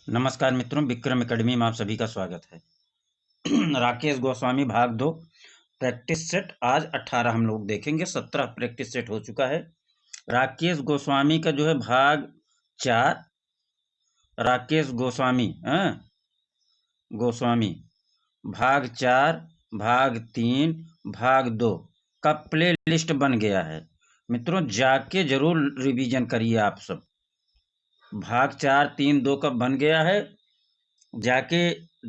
नमस्कार मित्रों, विक्रम एकेडमी में आप सभी का स्वागत है। राकेश गोस्वामी भाग 2 प्रैक्टिस सेट आज 18 हम लोग देखेंगे। 17 प्रैक्टिस सेट हो चुका है। राकेश गोस्वामी का जो है भाग 4, राकेश गोस्वामी गोस्वामी भाग 4, भाग 3, भाग 2 का प्ले लिस्ट बन गया है। मित्रों जाके जरूर रिवीजन करिए आप सब। भाग 4, 3, 2 का बन गया है, जाके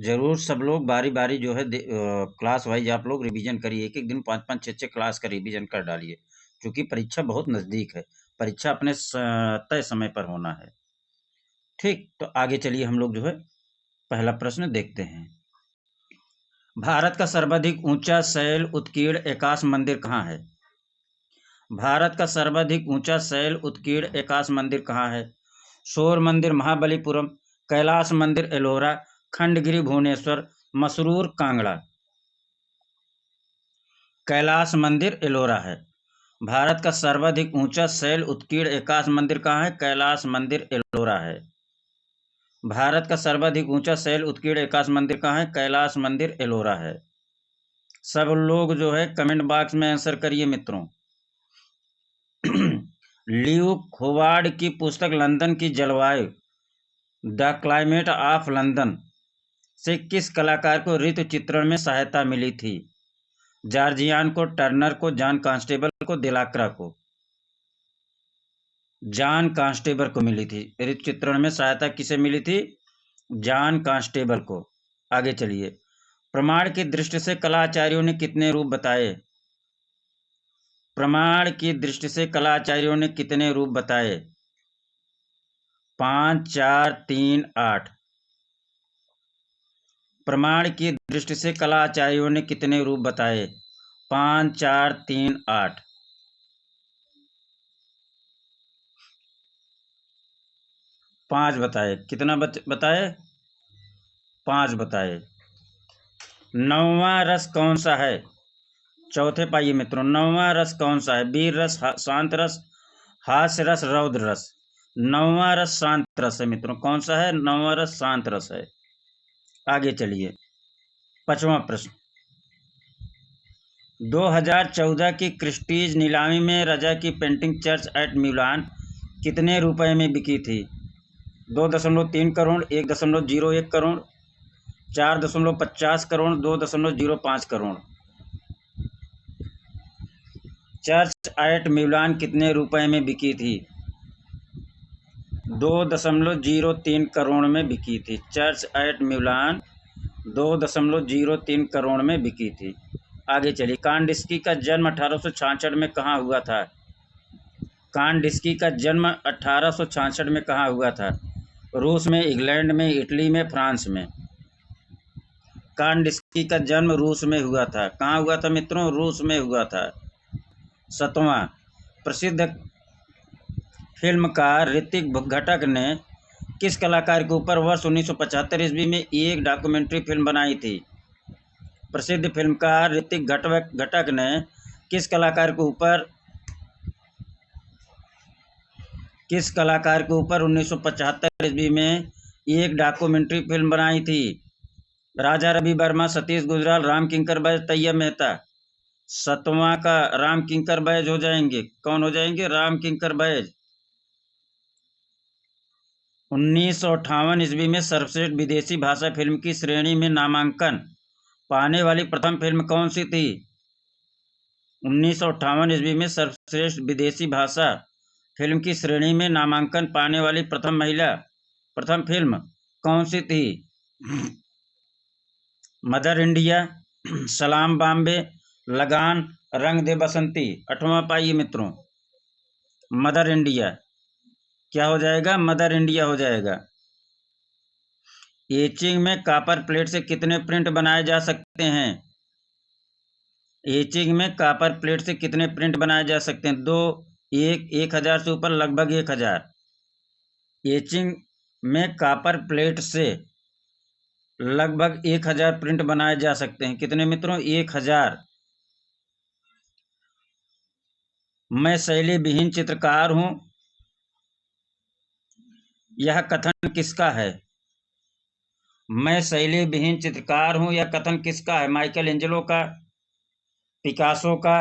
जरूर सब लोग बारी बारी जो है क्लास वाइज आप लोग रिवीजन करिए। एक एक दिन 5-5, 6-6 क्लास का रिवीजन कर डालिए, क्योंकि परीक्षा बहुत नज़दीक है। परीक्षा अपने तय समय पर होना है। ठीक, तो आगे चलिए हम लोग जो है पहला प्रश्न देखते हैं। भारत का सर्वाधिक ऊंचा शैल उत्कीर्ण एकाश मंदिर कहाँ है? भारत का सर्वाधिक ऊंचा शैल उत्कीर्ण एकाश मंदिर कहाँ है? शोर मंदिर महाबलीपुरम, कैलाश मंदिर एलोरा, खंडगिरी भुवनेश्वर, मसरूर कांगड़ा। कैलाश मंदिर एलोरा है। भारत का सर्वाधिक ऊंचा शैल उत्कीर्ण एकाश मंदिर कहाँ है? कैलाश मंदिर एलोरा है। भारत का सर्वाधिक ऊंचा शैल उत्कीर्ण एकाश मंदिर कहाँ है? कैलाश मंदिर एलोरा है। सब लोग जो है कमेंट बॉक्स में आंसर करिए मित्रों। ल्यूक होवार्ड की पुस्तक लंदन की जलवायु, द क्लाइमेट ऑफ लंदन से किस कलाकार को ऋतु चित्रण में सहायता मिली थी? जॉर्जियान को, टर्नर को, जॉन कांस्टेबल को, दिलाक्रा को? जॉन कांस्टेबल को मिली थी। ऋतु चित्रण में सहायता किसे मिली थी? जॉन कांस्टेबल को। आगे चलिए। प्रमाण की दृष्टि से कलाचार्यों ने कितने रूप बताए? प्रमाण की दृष्टि से कलाचार्यों ने कितने रूप बताए? 5, 4, 3, 8। प्रमाण की दृष्टि से कलाचार्यों ने कितने रूप बताए? 5, 4, 3, 8। 5 बताए। कितना बताए? 5 बताए। 9वां रस कौन सा है? चौथे पाइए मित्रों, 9वां रस कौन सा है? वीर रस, शांत रस, हास्य रस, रौद्र रस। 9वां रस शांत रस है मित्रों। कौन सा है? 9वां रस शांत रस है। आगे चलिए। 5वां प्रश्न। 2014 की क्रिस्टीज नीलामी में रजा की पेंटिंग चर्च एट मिलान कितने रुपए में बिकी थी? 2.3 करोड़, 1.01 करोड़, 4.50 करोड़, 2.05 करोड़। चर्च एट मिलान कितने रुपए में बिकी थी? 2.03 करोड़ में बिकी थी। चर्च एट मिलान 2.03 करोड़ में बिकी थी। आगे चलिए। कांडिस्की का जन्म 1866 में कहाँ हुआ था? कांडिस्की का जन्म 1866 में कहाँ हुआ था? रूस में, इंग्लैंड में, इटली में, फ्रांस में? कांडिस्की का जन्म रूस में हुआ था। कहाँ हुआ था मित्रों? रूस में हुआ था। 7वां। प्रसिद्ध फिल्मकार ऋतिक घटक ने किस कलाकार के ऊपर वर्ष 1975 ईस्वी में एक डॉक्यूमेंट्री फिल्म बनाई थी? प्रसिद्ध फिल्मकार ऋतिक घटक ने किस कलाकार के ऊपर 1975 ईस्वी में एक डॉक्यूमेंट्री फिल्म बनाई थी? राजा रवि वर्मा, सतीश गुजराल, राम किंकर बैज, तैयब मेहता। 7वां का राम किंकर बैज हो जाएंगे। कौन हो जाएंगे? राम किंकर बैज। 1958 ईस्वी में सर्वश्रेष्ठ विदेशी भाषा फिल्म की श्रेणी में नामांकन पाने वाली प्रथम फिल्म कौन सी थी? 1958 ईस्वी में सर्वश्रेष्ठ विदेशी भाषा फिल्म की श्रेणी में नामांकन पाने वाली प्रथम फिल्म कौन सी थी? मदर इंडिया, सलाम बॉम्बे, लगान, रंग दे बसंती। 8वां पाइए मित्रों, मदर इंडिया। क्या हो जाएगा? मदर इंडिया हो जाएगा। एचिंग में कॉपर प्लेट से कितने प्रिंट बनाए जा सकते हैं? एचिंग में कॉपर प्लेट से कितने प्रिंट बनाए जा सकते हैं? 2, 1, 1000 से ऊपर, लगभग 1000। एचिंग में कॉपर प्लेट से लगभग 1000 प्रिंट बनाए जा सकते हैं। कितने मित्रों? 1000। मैं शैली विहीन चित्रकार हूं, यह कथन किसका है? मैं शैली विहीन चित्रकार हूं, यह कथन किसका है? माइकल एंजेलो का, पिकासो का,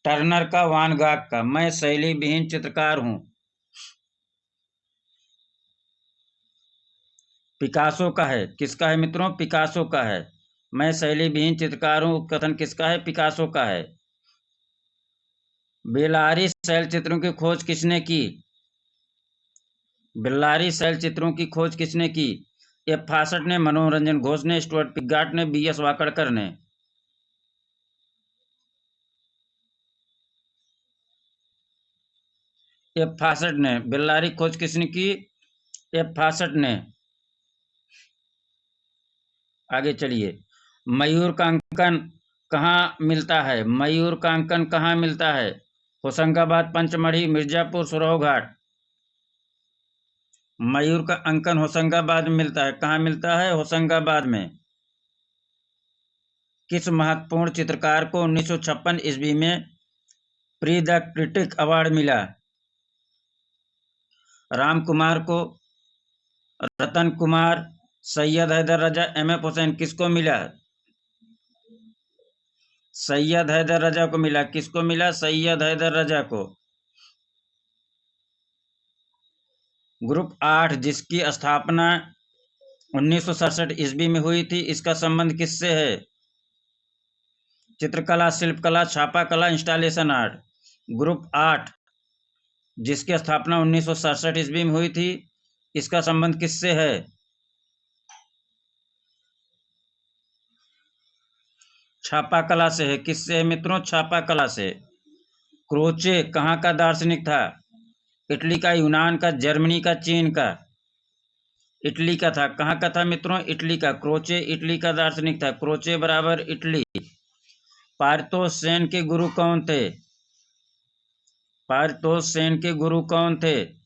टर्नर का, वान गाग का। मैं शैली विहीन चित्रकार हूं, पिकासो का है। किसका है मित्रों? पिकासो का है। मैं शैली विहीन चित्रकार हूं कथन किसका है? पिकासो का है। बेलारी शैल चित्रों की खोज किसने की? बेलारी शैल चित्रों की खोज किसने की? एफ फासट ने, मनोरंजन घोष ने, स्टुअर्ट पिगाट ने, बी एस वाकड़कर ने। एफ फासट ने। बेल्लारी खोज किसने की? एफ फासट ने। आगे चलिए। मयूर का अंकन कहाँ मिलता है? मयूर का अंकन कहाँ मिलता है? होशंगाबाद, पंचमढ़ी, मिर्जापुर, सुरहो घाट। मयूर का अंकन होशंगाबाद में मिलता है। कहाँ मिलता है? होशंगाबाद में। किस महत्वपूर्ण चित्रकार को 1956 ईस्वी में प्री द क्रिटिक अवार्ड मिला? राम कुमार को, रतन कुमार, सैयद हैदर रजा, एम एफ हुसैन। किसको मिला? सैयद हैदर रजा को मिला। किसको मिला? सैयद हैदर रजा को। ग्रुप 8 जिसकी स्थापना 1967 ईस्वी में हुई थी, इसका संबंध किससे है? चित्रकला, शिल्पकला, छापा कला, इंस्टॉलेशन आर्ट। ग्रुप 8 जिसकी स्थापना 1967 ईस्वी में हुई थी, इसका संबंध किससे है? छापा कला से है। किससे है मित्रों? छापा कला से। क्रोचे कहाँ का दार्शनिक था? इटली का, यूनान का, जर्मनी का, चीन का? इटली का था। कहाँ का था मित्रों? इटली का। क्रोचे इटली का दार्शनिक था। क्रोचे बराबर इटली। पारितोष सेन के गुरु कौन थे? पारितोष सेन के गुरु कौन थे?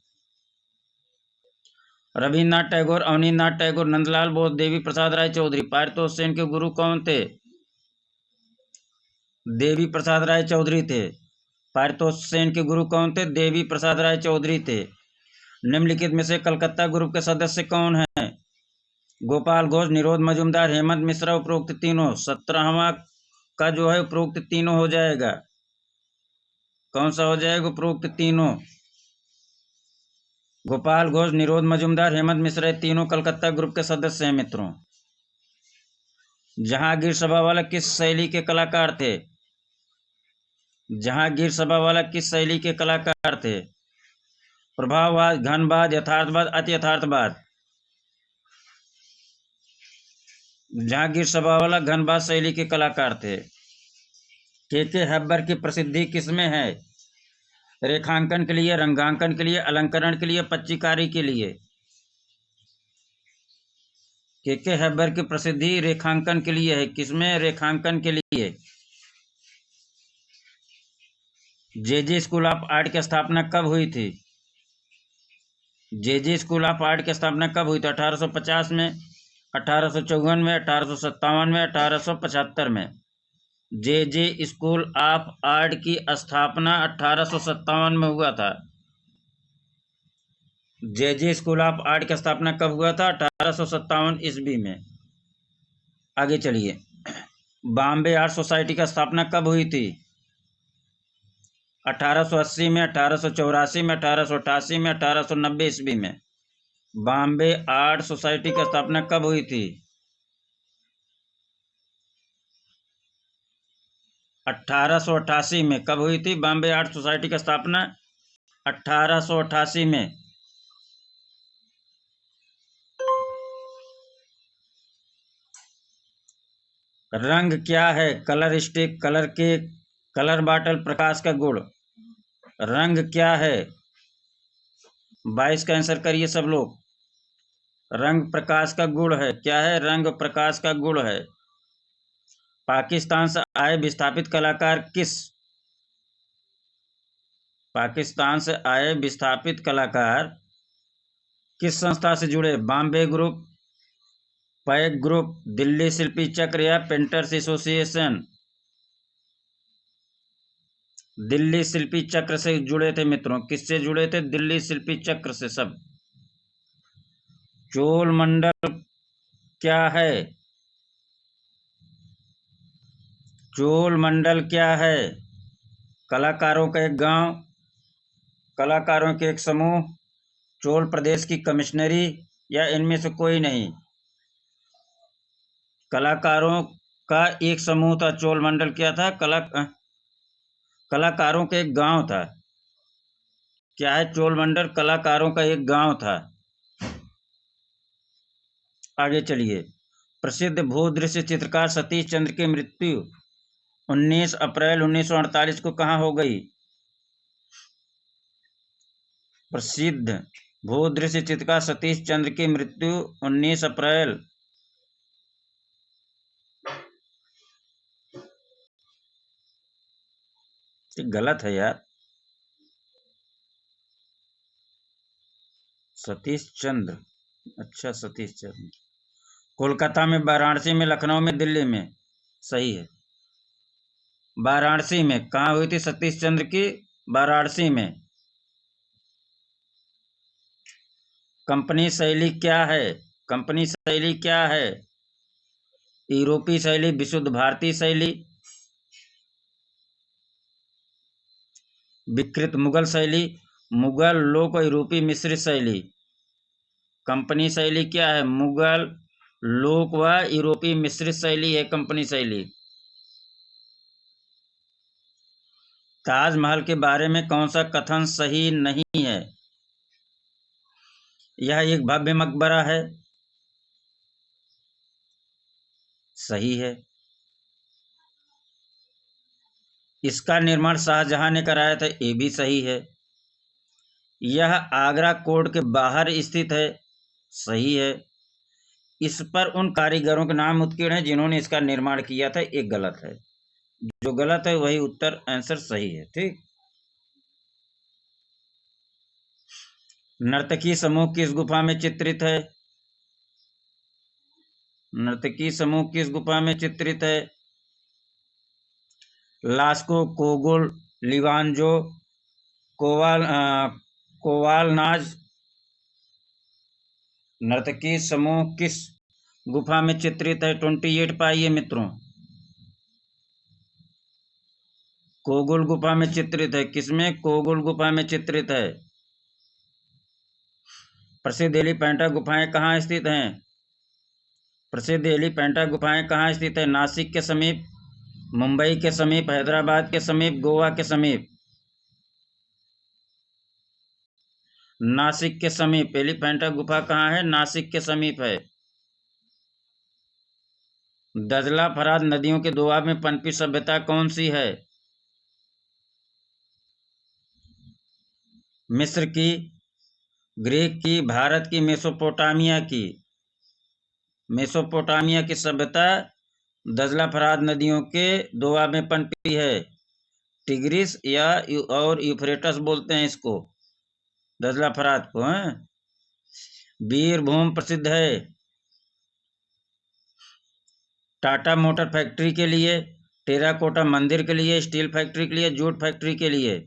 रविन्द्रनाथ टैगोर, अवनींद्रनाथ टैगोर, नंदलाल बोस, देवी प्रसाद राय चौधरी। पारितोष सेन के गुरु कौन थे? देवी प्रसाद राय चौधरी थे। पारितोष सेन के गुरु कौन थे? देवी प्रसाद राय चौधरी थे। निम्नलिखित में से कलकत्ता ग्रुप के सदस्य कौन हैं? गोपाल घोष, निरोध मजूमदार, हेमंत मिश्रा। उपरोक्त तीनों। 17वां का जो है उपरोक्त तीनों हो जाएगा। कौन सा हो जाएगा? उपरोक्त तीनों। गोपाल घोष, निरोध मजूमदार, हेमंत मिश्रा, तीनों कलकत्ता ग्रुप के सदस्य हैं मित्रों। जहांगीर सभावाला किस शैली के कलाकार थे? जहांगीर सभावाला किस शैली के कलाकार थे? प्रभाववाद, घनवाद, यथार्थवाद, अति यथार्थवाद। जहांगीर सभावाला घनवाद शैली के कलाकार थे। के हैबर की प्रसिद्धि किसमें है? रेखांकन के लिए, रंगांकन के लिए, अलंकरण के लिए, पच्चीकारी के लिए। के हैबर की प्रसिद्धि रेखांकन के लिए है। किसमें? रेखांकन के लिए। जे स्कूल ऑफ आर्ट की स्थापना कब हुई थी? जे स्कूल ऑफ आर्ट की स्थापना कब हुई थी? 1850 में, 1854 में, 1857 में, 1875 में। जे स्कूल ऑफ आर्ट की स्थापना 1857 में हुआ था। जे स्कूल ऑफ आर्ट की स्थापना कब हुआ था? 1857 ईस्वी में। आगे चलिए। बॉम्बे आर्ट सोसाइटी की स्थापना कब हुई थी? 1880 में, 1884 में, 1888 में, 1890 ईस्वी में। बॉम्बे आर्ट सोसाइटी की स्थापना कब हुई थी? 1888 में। कब हुई थी बॉम्बे आर्ट सोसाइटी की स्थापना? 1888 में। रंग क्या है? Colour stick, colour cake, colour bottle. प्रकाश का गुण। रंग क्या है? 22 का आंसर करिए सब लोग। रंग प्रकाश का गुण है। क्या है? रंग प्रकाश का गुण है। पाकिस्तान से आए विस्थापित कलाकार किस? पाकिस्तान से आए विस्थापित कलाकार किस संस्था से जुड़े? बॉम्बे ग्रुप, पैक ग्रुप, दिल्ली शिल्पी चक्र या पेंटर्स एसोसिएशन? दिल्ली शिल्पी चक्र से जुड़े थे मित्रों। किससे जुड़े थे? दिल्ली शिल्पी चक्र से सब। चोल मंडल क्या है? चोल मंडल क्या है? कलाकारों का एक गांव, कलाकारों के एक समूह, चोल प्रदेश की कमिश्नरी, या इनमें से कोई नहीं? कलाकारों का एक समूह था। चोल मंडल क्या था? कलाकारों का एक गांव था। क्या है चोल मंडल? कलाकारों का एक गांव था। आगे चलिए। प्रसिद्ध भूदृश्य चित्रकार सतीश चंद्र की मृत्यु 19 अप्रैल 1948 को कहाँ हो गई? प्रसिद्ध भूदृश्य चित्रकार सतीश चंद्र की मृत्यु 19 अप्रैल। गलत है यार। सतीश चंद्र, अच्छा सतीश चंद्र, कोलकाता में, वाराणसी में, लखनऊ में, दिल्ली में? सही है, वाराणसी में। कहाँ हुई थी सतीश चंद्र की? वाराणसी में। कंपनी शैली क्या है? कंपनी शैली क्या है? यूरोपीय शैली, विशुद्ध भारतीय शैली, विकृत मुगल शैली, मुगल लोक यूरोपीय मिश्रित शैली। कंपनी शैली क्या है? मुगल लोक व यूरोपीय मिश्रित शैली है कंपनी शैली। ताजमहल के बारे में कौन सा कथन सही नहीं है? यह एक भव्य मकबरा है। सही है। इसका निर्माण शाहजहां ने कराया था। ये भी सही है। यह आगरा कोर्ट के बाहर स्थित है। सही है। इस पर उन कारीगरों के नाम उत्कीर्ण हैं जिन्होंने इसका निर्माण किया था। एक गलत है। जो गलत है वही उत्तर आंसर सही है। ठीक। नर्तकी समूह किस गुफा में चित्रित है? नर्तकी समूह किस गुफा में चित्रित है? लास्को, कोगुल, लिवांजो, कोवालनाज। नर्तकी समूह किस गुफा में चित्रित है? 28 पाइए मित्रों। कोगुल गुफा में चित्रित है। किसमें? कोगुल गुफा में चित्रित है। प्रसिद्ध एलिफेंटा गुफाएं कहाँ स्थित हैं? प्रसिद्ध एलिफेंटा गुफाएं कहाँ स्थित है? नासिक के समीप, मुंबई के समीप, हैदराबाद के समीप, गोवा के समीप? नासिक के समीप। एलिफेंटा गुफा कहाँ है? नासिक के समीप है। दजला फरात नदियों के दोआब में पनपी सभ्यता कौन सी है? मिस्र की, ग्रीक की, भारत की, मेसोपोटामिया की? मेसोपोटामिया की सभ्यता दजला फरात नदियों के दोआब में पनपी है। टिग्रिस या और यूफ्रेटस बोलते हैं इसको, दजला फरात को। हैं? वीरभूम प्रसिद्ध है टाटा मोटर फैक्ट्री के लिए, टेराकोटा मंदिर के लिए, स्टील फैक्ट्री के लिए, जूट फैक्ट्री के लिए?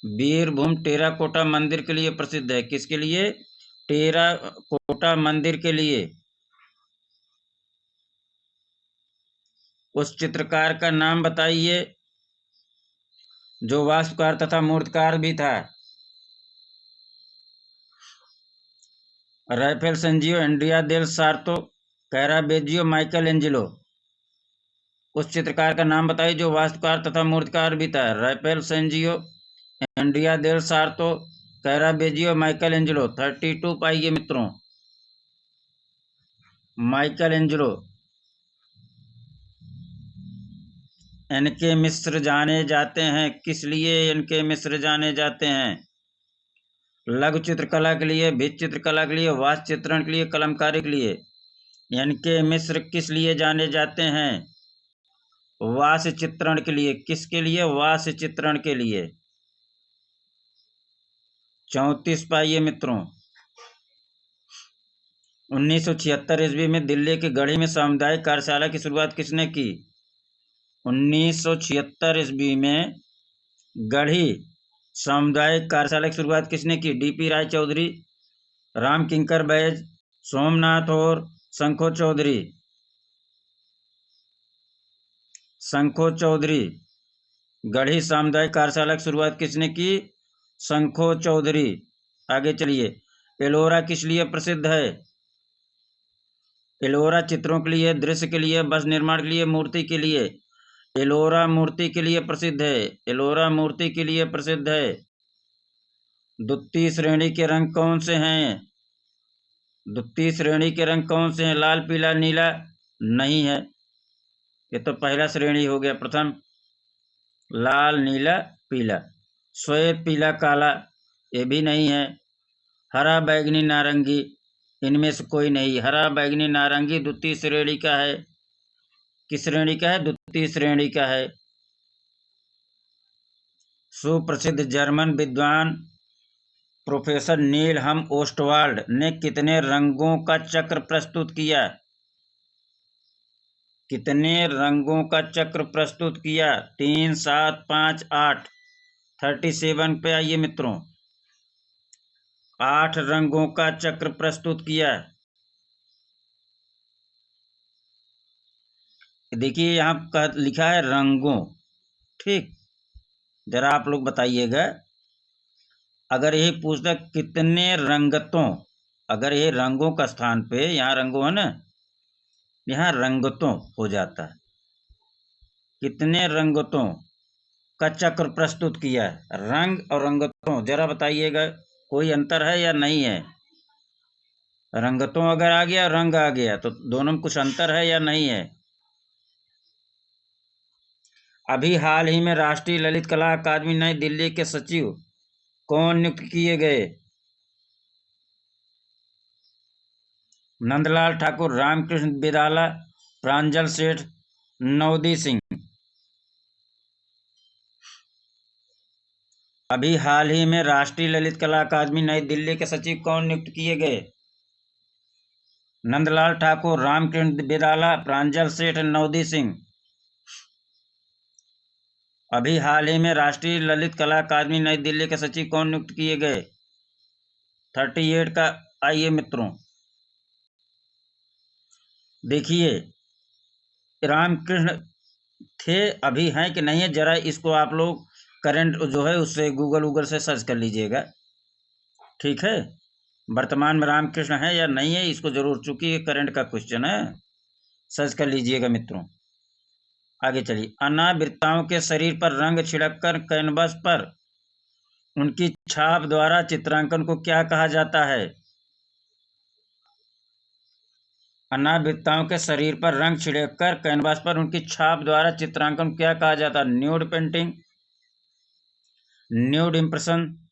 वीरभूम टेराकोटा मंदिर के लिए प्रसिद्ध है। किसके लिए? टेराकोटा मंदिर के लिए। उस चित्रकार का नाम बताइए जो वास्तुकार तथा मूर्तिकार भी था। राफेल सेंजियो, एंड्रिया देल सार्तो, कैराबेजियो, माइकल एंजेलो। उस चित्रकार का नाम बताइए जो वास्तुकार तथा मूर्तिकार भी था। राफेल सेंजियो, एंड्रिया देल सार्तो, कैराबेजियो, माइकल एंजेलो। 32 पाइए मित्रों। Michael Angelo. इनके मिस्र जाने जाते हैं किस लिए? इनके मिस्र जाने जाते हैं लघु चित्रकला के लिए, भित्ति चित्रकला के लिए, वास्तु चित्रण के लिए, कलमकारी के लिए? इनके मिस्र किस लिए जाने जाते हैं? वास्य चित्रण के लिए। किसके लिए? वास्य चित्रण के लिए। 34 पाइए मित्रों। 1976 ईस्वी में दिल्ली के गढ़ी में सामुदायिक कार्यशाला की शुरुआत किसने की? 1976 ईस्वी में गढ़ी सामुदायिक कार्यशाला की शुरुआत किसने की? डीपी राय चौधरी, राम किंकर बैज, सोमनाथ और शंखो चौधरी। शंखो चौधरी। गढ़ी सामुदायिक कार्यशाला की शुरुआत किसने की? शंखो चौधरी। आगे चलिए। एलोरा किस लिए प्रसिद्ध है? एलोरा चित्रों के लिए, दृश्य के लिए, बस निर्माण के लिए, मूर्ति के लिए। एलोरा मूर्ति के लिए प्रसिद्ध है। एलोरा मूर्ति के लिए प्रसिद्ध है। द्वितीय श्रेणी के रंग कौन से हैं? द्वितीय श्रेणी के रंग कौन से हैं? लाल, पीला, नीला? नहीं है, ये तो पहला श्रेणी हो गया। प्रथम लाल, नीला, पीला। श्वेत, पीला, काला? ये भी नहीं है। हरा, बैगनी, नारंगी? इनमें से कोई नहीं। हरा, बैगनी, नारंगी द्वितीय श्रेणी का है। किस श्रेणी का है? द्वितीय श्रेणी का है। सुप्रसिद्ध जर्मन विद्वान प्रोफेसर नीलहम ओस्टवाल्ड ने कितने रंगों का चक्र प्रस्तुत किया? कितने रंगों का चक्र प्रस्तुत किया? 3, 7, 5, 8? 37 पे आइए मित्रों। 8 रंगों का चक्र प्रस्तुत किया। देखिए यहाँ लिखा है रंगों। ठीक, जरा आप लोग बताइएगा, अगर यही पूछता कितने रंगतों, अगर ये रंगों का स्थान पे यहाँ रंगों है ना, यहाँ रंगतों हो जाता है। कितने रंगतों का चक्र प्रस्तुत किया है? रंग और रंगतों, जरा बताइएगा, कोई अंतर है या नहीं है? रंगतों अगर आ गया, रंग आ गया, तो दोनों में कुछ अंतर है या नहीं है? अभी हाल ही में राष्ट्रीय ललित कला अकादमी नई दिल्ली के सचिव कौन नियुक्त किए गए? नंदलाल ठाकुर, रामकृष्ण बिराला, प्रांजल सेठ, नवदी सिंह? अभी हाल ही में राष्ट्रीय ललित कला अकादमी नई दिल्ली के सचिव कौन नियुक्त किए गए? नंदलाल ठाकुर, रामकृष्ण बिराला, प्रांजल सेठ, नवदी सिंह? अभी हाल ही में राष्ट्रीय ललित कला अकादमी नई दिल्ली के सचिव कौन नियुक्त किए गए? 38 का आइए मित्रों। देखिए रामकृष्ण थे, अभी हैं कि नहीं है, जरा इसको आप लोग करंट जो है उससे गूगल से सर्च कर लीजिएगा। ठीक है, वर्तमान में रामकृष्ण है या नहीं है, इसको जरूर, चूंकि करंट का क्वेश्चन है, सर्च कर लीजिएगा मित्रों। आगे चलिए। अनावृताओं के शरीर पर रंग छिड़ककर कैनवस पर उनकी छाप द्वारा चित्रांकन को क्या कहा जाता है? अनावृताओं के शरीर पर रंग छिड़ककर कैनवास पर उनकी छाप द्वारा चित्रांकन क्या कहा जाता है? Nude painting, nude impression,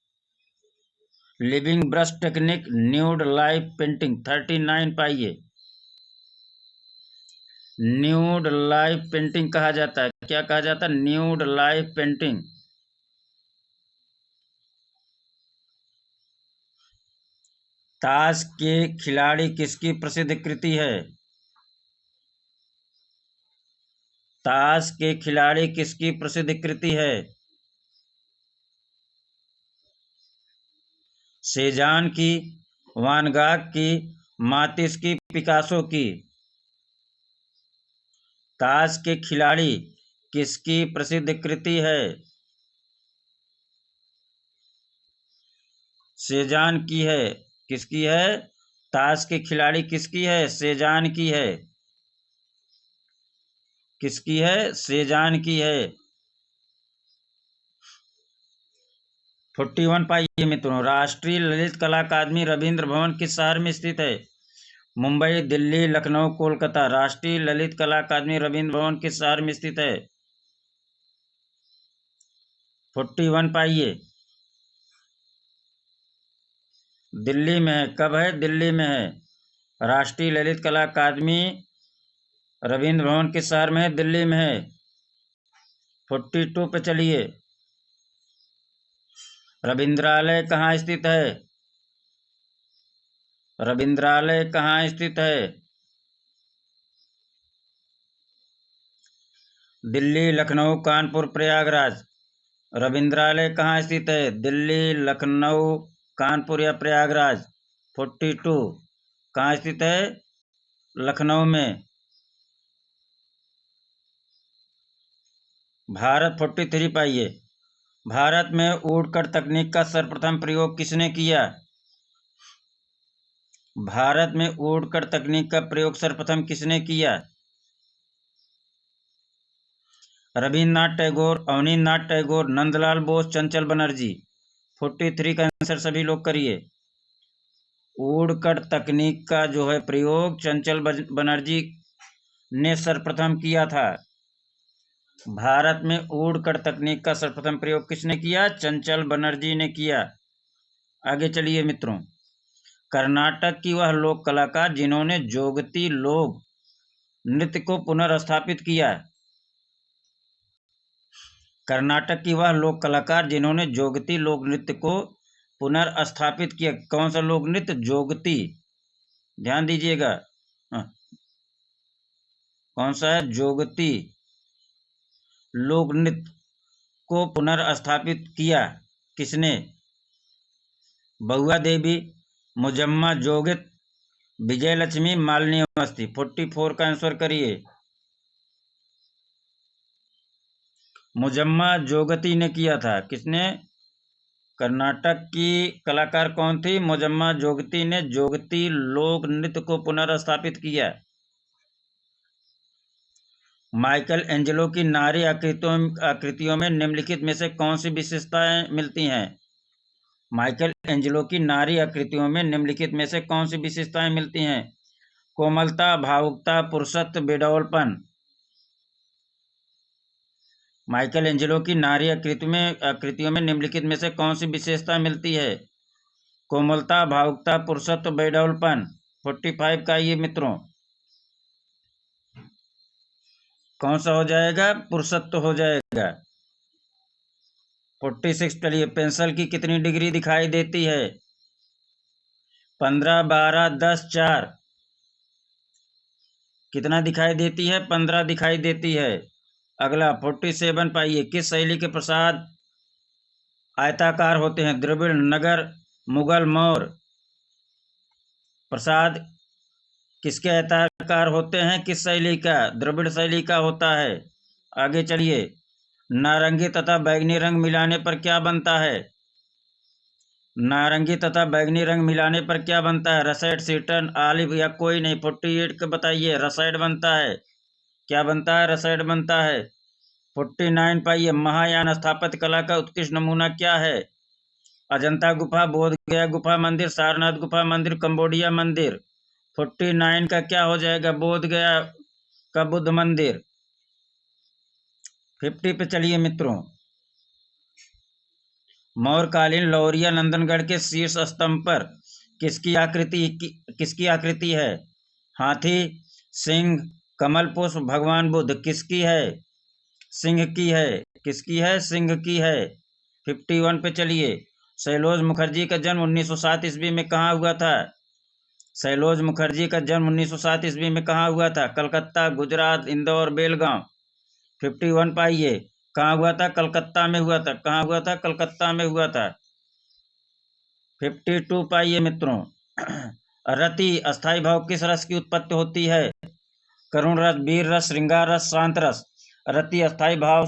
living brush technique, nude live painting? 39 पाइए। न्यूड लाइव पेंटिंग कहा जाता है। क्या कहा जाता है? Nude live painting. ताश के खिलाड़ी किसकी प्रसिद्ध कृति है? ताश के खिलाड़ी किसकी प्रसिद्ध कृति है? सेजान की, वान गाग की, मातिस की, पिकासो की? ताश के खिलाड़ी किसकी प्रसिद्ध कृति है? सेजान की है। किसकी है? ताश के खिलाड़ी किसकी है? सेजान की है। किसकी है? सेजान की है। 41 पाइए मित्रों। राष्ट्रीय ललित कला अकादमी रविंद्र भवन किस शहर में स्थित है? मुंबई, दिल्ली, लखनऊ, कोलकाता? राष्ट्रीय ललित कला अकादमी रविंद्र भवन किस शहर में स्थित है? 41 पाइए। दिल्ली में है। कब है? दिल्ली में है। राष्ट्रीय ललित कला अकादमी रविंद्र भवन किस शहर में है? दिल्ली में है। 42 पे चलिए। रविंद्रालय कहाँ स्थित है? रविंद्रालय कहाँ स्थित है? दिल्ली, लखनऊ, कानपुर, प्रयागराज? रविंद्रालय कहाँ स्थित है? दिल्ली, लखनऊ, कानपुर या प्रयागराज? 42। कहाँ स्थित है? लखनऊ में। भारत 43 पाइए। भारत में वुडकट तकनीक का सर्वप्रथम प्रयोग किसने किया? भारत में वुडकट तकनीक का प्रयोग सर्वप्रथम किसने किया? रविन्द्रनाथ टैगोर, अवनींद्रनाथ टैगोर, नंदलाल बोस, चंचल बनर्जी। 43 का आंसर सभी लोग करिए। वुडकट तकनीक का जो है प्रयोग चंचल बनर्जी ने सर्वप्रथम किया था। भारत में वुडकट तकनीक का सर्वप्रथम प्रयोग किसने किया? चंचल बनर्जी ने किया। आगे चलिए मित्रों। कर्नाटक की वह लोक कलाकार जिन्होंने जोगती लोक नृत्य को पुनर्स्थापित किया। कर्नाटक की वह लोक कलाकार जिन्होंने जोगती लोक नृत्य को पुनर्स्थापित किया। कौन सा लोक नृत्य? जोगती। ध्यान दीजिएगा। कौन सा है? जोगती लोक नृत्य को पुनर्स्थापित किया। किसने? बहुआ देवी, मुजम्मा जोगित, विजयलक्ष्मी, मालिनी अवस्थी। 44 का आंसर करिए। मुजम्मा जोगती ने किया था। किसने? कर्नाटक की कलाकार कौन थी? मुजम्मा जोगती ने जोगती लोक नृत्य को पुनर्स्थापित किया। माइकल एंजेलो की नारी आकृतियों में निम्नलिखित में से कौन सी विशेषताएं मिलती हैं? माइकल एंजेलो की नारी आकृतियों में निम्नलिखित में से कौन सी विशेषताएं मिलती हैं? कोमलता, भावुकता, पुरुषत्व, बेडौलपन। माइकल एंजेलो की नारी आकृतियों में निम्नलिखित में से कौन सी विशेषता मिलती है? कोमलता, भावुकता, पुरुषत्व, बेडौलपन। 45 का ये मित्रों कौन सा हो जाएगा? पुरुषत्व हो जाएगा। 46 चलिए। पेंसिल की कितनी डिग्री दिखाई देती है? 15, 12, 10, 4। कितना दिखाई देती है? 15 दिखाई देती है। अगला 47 पाइए। किस शैली के प्रसाद आयताकार होते हैं? द्रविड़, नगर, मुगल, मौर्य। प्रसाद किसके आयताकार होते हैं? किस शैली का? द्रविड़ शैली का होता है। आगे चलिए। नारंगी तथा बैंगनी रंग मिलाने पर क्या बनता है? नारंगी तथा बैंगनी रंग मिलाने पर क्या बनता है? रसेट, सीटन, ऑलिव या कोई नहीं। 48 का बताइए। रसेट बनता है। क्या बनता है? रसेट बनता है। 49 पाइए। महायान स्थापत्य कला का उत्कृष्ट नमूना क्या है? अजंता गुफा, बोध गया गुफा मंदिर, सारनाथ गुफा मंदिर, कंबोडिया मंदिर। 49 का क्या हो जाएगा? बोध गया का बुद्ध मंदिर। 50 पे चलिए मित्रों। मौर्यकालीन लौरिया नंदनगढ़ के शीर्ष स्तंभ पर किसकी आकृति है? हाथी, सिंह, कमल पुष्प, भगवान बुद्ध। किसकी है? सिंह की है। किसकी है? सिंह की है। 51 पे चलिए। सैलोज मुखर्जी का जन्म 1907 ईस्वी में कहाँ हुआ था? सैलोज मुखर्जी का जन्म 1907 ईस्वी में कहाँ हुआ था? कलकत्ता, गुजरात, इंदौर, बेलगांव। 51 पाइए। कहाँ हुआ था? कलकत्ता में हुआ था। कहाँ हुआ था? कलकत्ता में हुआ था। 52 पाइए मित्रों। रति अस्थाई भाव किस रस की उत्पत्ति होती है? करुण रस, वीर रस, श्रृंगार रस, शांत रस। रति अस्थाई भाव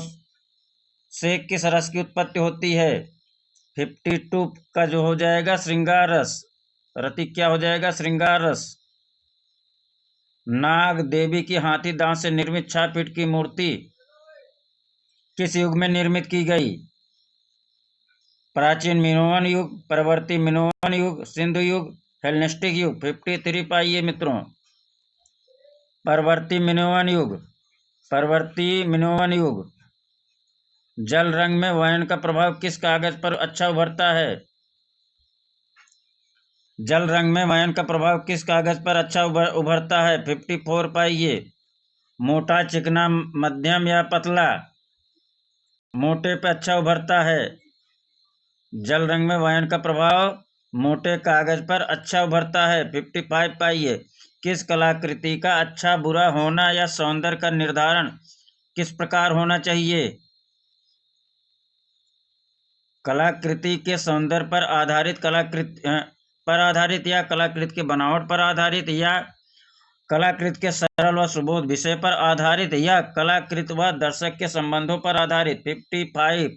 से किस रस की उत्पत्ति होती है? 52 का जो हो जाएगा श्रृंगार रस। रति क्या हो जाएगा? श्रृंगार रस। नाग देवी की हाथी दांत से निर्मित 6 फीट की मूर्ति किस युग में निर्मित की गई? प्राचीन मिनोअन युग, परवर्ती मिनोअन युग, सिंधु युग, हेलेनिस्टिक युग। 53 पाइए मित्रों। परवर्ती मिनोअन युग। परवर्ती मिनोअन युग। जल रंग में वायन का प्रभाव किस कागज पर अच्छा उभरता है? जल रंग में वायन का प्रभाव किस कागज पर अच्छा उभरता है? 54 पाइए। मोटा, चिकना, मध्यम या पतला? मोटे पे अच्छा उभरता है। जल रंग में वायन का प्रभाव मोटे कागज पर अच्छा उभरता है। 55 पाइए। किस कलाकृति का अच्छा बुरा होना या सौंदर्य का निर्धारण किस प्रकार होना चाहिए? कलाकृति के सौंदर्य पर आधारित पर आधारित या कलाकृति के बनावट पर आधारित या कलाकृति के सरल व सुबोध विषय पर आधारित या कलाकृति व दर्शक के संबंधों पर आधारित। 55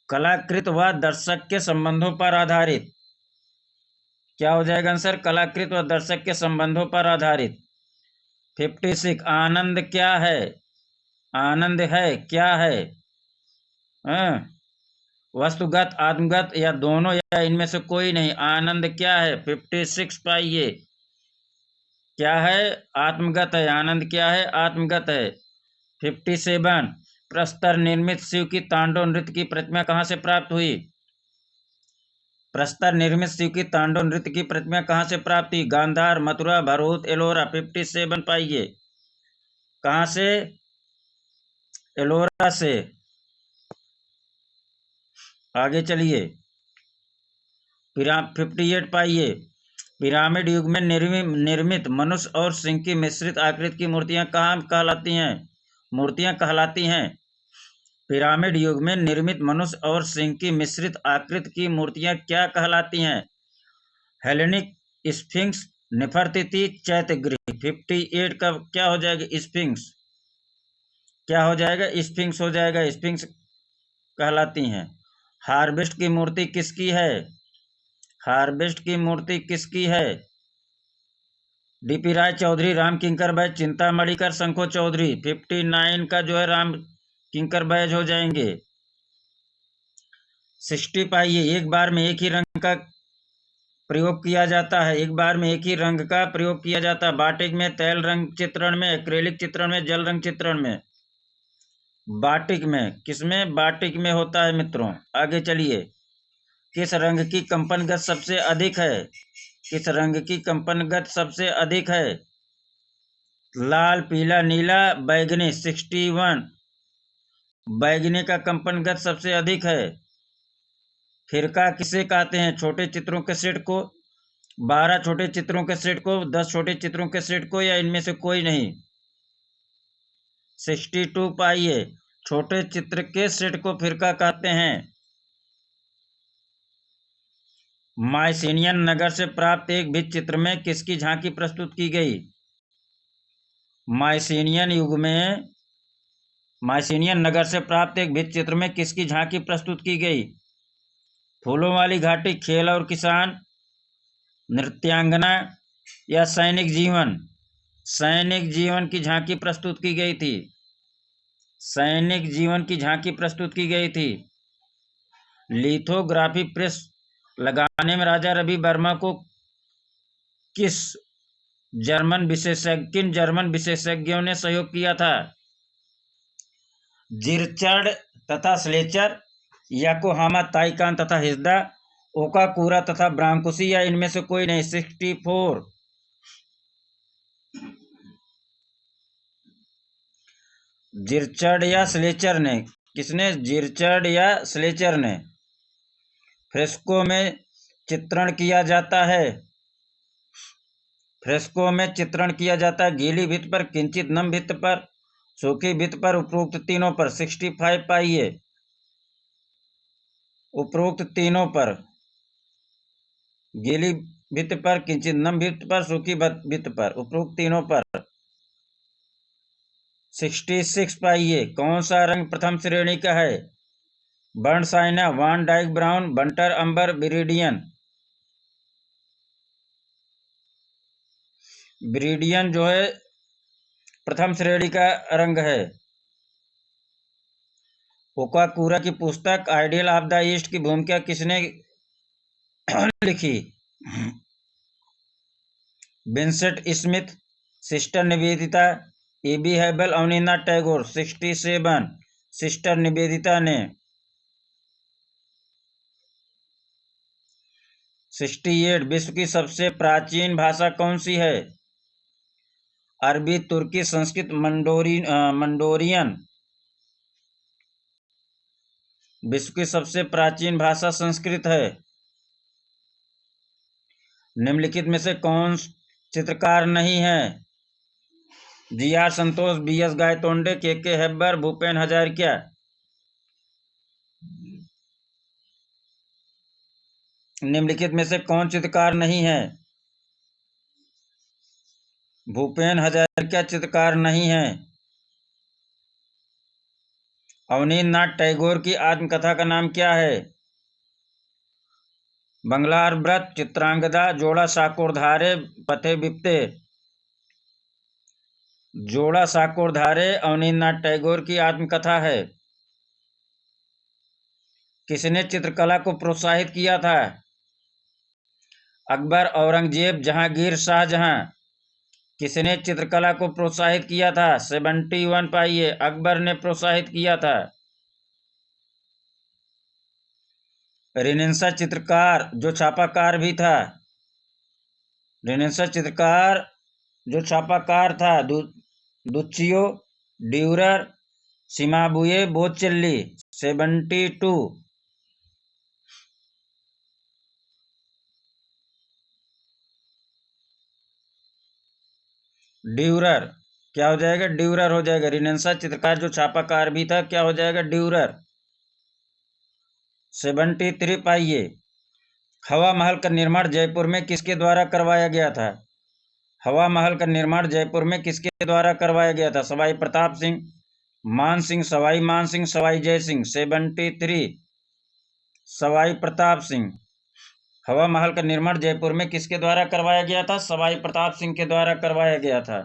कलाकृति व दर्शक के संबंधों पर आधारित। क्या हो जाएगा आंसर? कलाकृति व दर्शक के संबंधों पर आधारित। 56 आनंद क्या है? आनंद है क्या है? वस्तुगत, आत्मगत या दोनों या इनमें से कोई नहीं। आनंद क्या है? 56 पाइए। क्या है? आत्मगत है। आनंद क्या है? आत्मगत है। 57 प्रस्तर निर्मित शिव की तांडव नृत्य की प्रतिमा कहाँ से प्राप्त हुई? प्रस्तर निर्मित शिव की तांडव नृत्य की प्रतिमा कहाँ से प्राप्त हुई? गांधार, मथुरा, भरूच, एलोरा। 57 पाइए। कहाँ से? एलोरा से। आगे चलिए। 58 पाइए। पिरामिड युग में निर्मित मनुष्य और सिंह की मिश्रित आकृति की मूर्तियां कहाँ कहलाती हैं? मूर्तियां कहलाती हैं। पिरामिड युग में निर्मित मनुष्य और सिंह की मिश्रित आकृति की मूर्तियां क्या कहलाती हैं? Hellenic, sphinx, नेफरतिति, चैत्यगृह। 58 का क्या हो जाएगा? स्फिंक्स। क्या हो जाएगा? स्फिंक्स हो जाएगा। स्फिंक्स कहलाती हैं। हार्वेस्ट की मूर्ति किसकी है? हार्वेस्ट की मूर्ति किसकी है? डीपी राय चौधरी, राम किंकर बैज, चिंतामणिकर, शंखो चौधरी। 59 का जो है राम किंकर बैज हो जाएंगे। 60 पाइए। एक बार में एक ही रंग का प्रयोग किया जाता है। एक बार में एक ही रंग का प्रयोग किया जाता है। बाटिक में, तैल रंग चित्रण में, एक्रेलिक चित्रण में, जल रंग चित्रण में। बाटिक में। किसमें? बाटिक में होता है मित्रों। आगे चलिए। किस रंग की कंपन गति सबसे अधिक है? किस रंग की कंपन गति सबसे अधिक है? लाल, पीला, नीला, बैगनी। 61 बैगनी का कंपन गति सबसे अधिक है। फिरका किसे कहते हैं? छोटे चित्रों के सेट को, 12 छोटे चित्रों के सेट को, 10 छोटे चित्रों के सेट को, या इनमें से कोई नहीं। 62 पाइए। छोटे चित्र के सेट को फिरका कहते हैं। माइसिनियन नगर से प्राप्त एक भित्ति चित्र में किसकी झांकी प्रस्तुत की गई? माइसिनियन युग में माइसिनियन नगर से प्राप्त एक भित्ति चित्र में किसकी झांकी प्रस्तुत की गई? फूलों वाली घाटी, खेल और किसान, नृत्यांगना या सैनिक जीवन। सैनिक जीवन की झांकी प्रस्तुत की गई थी। सैनिक जीवन की झांकी प्रस्तुत की गई थी। लिथोग्राफी प्रेस लगाने में राजा रवि वर्मा को किन जर्मन विशेषज्ञों ने सहयोग किया था? जिरचर्ड तथा स्लेचर, याकोहामा, ताइकान तथा हिस्दा, ओकाकूरा तथा ब्रांकुसी, या इनमें से कोई नहीं। 64 जिरचर्ड या स्लेचर ने। किसने? जिरचर्ड या स्लेचर ने। फ्रेस्को में चित्रण किया जाता है। फ्रेस्को में चित्रण किया जाता है गीली भित्ति पर, किंचित नम भित्ति पर, सूखी भित्ति पर, उपरोक्त तीनों पर। 65 पाइए। उपरोक्त तीनों पर। गीली भित्ति पर, किंचित नम भित्ति पर, सूखी भित्ति पर, उपरोक्त तीनों पर। 66 पाइए। कौन सा रंग प्रथम श्रेणी का है? बर्नसाइना, वान डाइक ब्राउन, बंटर अंबर, बिरिडियन। बिरिडियन जो है प्रथम श्रेणी का रंग है। ओकाकूरा की पुस्तक आइडियल ऑफ द ईस्ट की भूमिका किसने लिखी? Vincent Smith, sister Nivedita, A B. Havell, Abanindranath Tagore. 67 sister Nivedita ने। 68 विश्व की सबसे प्राचीन भाषा कौन सी है? अरबी, तुर्की, संस्कृत, मंडोरियन। विश्व की सबसे प्राचीन भाषा संस्कृत है। निम्नलिखित में से कौन चित्रकार नहीं है? जी.आर. संतोष, बी.एस. गायतोंडे, के हेब्बर, भूपेन हजारिका। निम्नलिखित में से कौन चित्रकार नहीं है? भूपेन हजारिका चित्रकार नहीं है। अवनींद्रनाथ टैगोर की आत्मकथा का नाम क्या है? बंगलार व्रत, चित्रांगदा, जोड़ा साकोरधारे, पथे बिप्ते। जोड़ा साकोरधारे अवनींद्रनाथ टैगोर की आत्मकथा है। किसने चित्रकला को प्रोत्साहित किया था? अकबर, औरंगजेब, जहांगीर, शाहजहां। किसने चित्रकला को प्रोत्साहित किया था? 71 पाइए, अकबर ने प्रोत्साहित किया था। रेनेसां चित्रकार जो छापाकार भी था। रेनेसां चित्रकार जो छापाकार था, दुच्चियो, ड्यूरर, सिमाबुए, बोचेल्ली। 72। ड्यूरर क्या हो जाएगा? ड्यूरर हो जाएगा। रेनेसां चित्रकार जो छापाकार भी था, क्या हो जाएगा? ड्यूरर। 73 पाइए। हवा महल का निर्माण जयपुर में किसके द्वारा करवाया गया था? हवा महल का निर्माण जयपुर में किसके द्वारा करवाया गया था? सवाई प्रताप सिंह, मान सिंह, सवाई मान सिंह, सवाई जय सिंह। 73 सवाई प्रताप सिंह। हवा महल का निर्माण जयपुर में किसके द्वारा करवाया गया था? सवाई प्रताप सिंह के द्वारा करवाया गया था।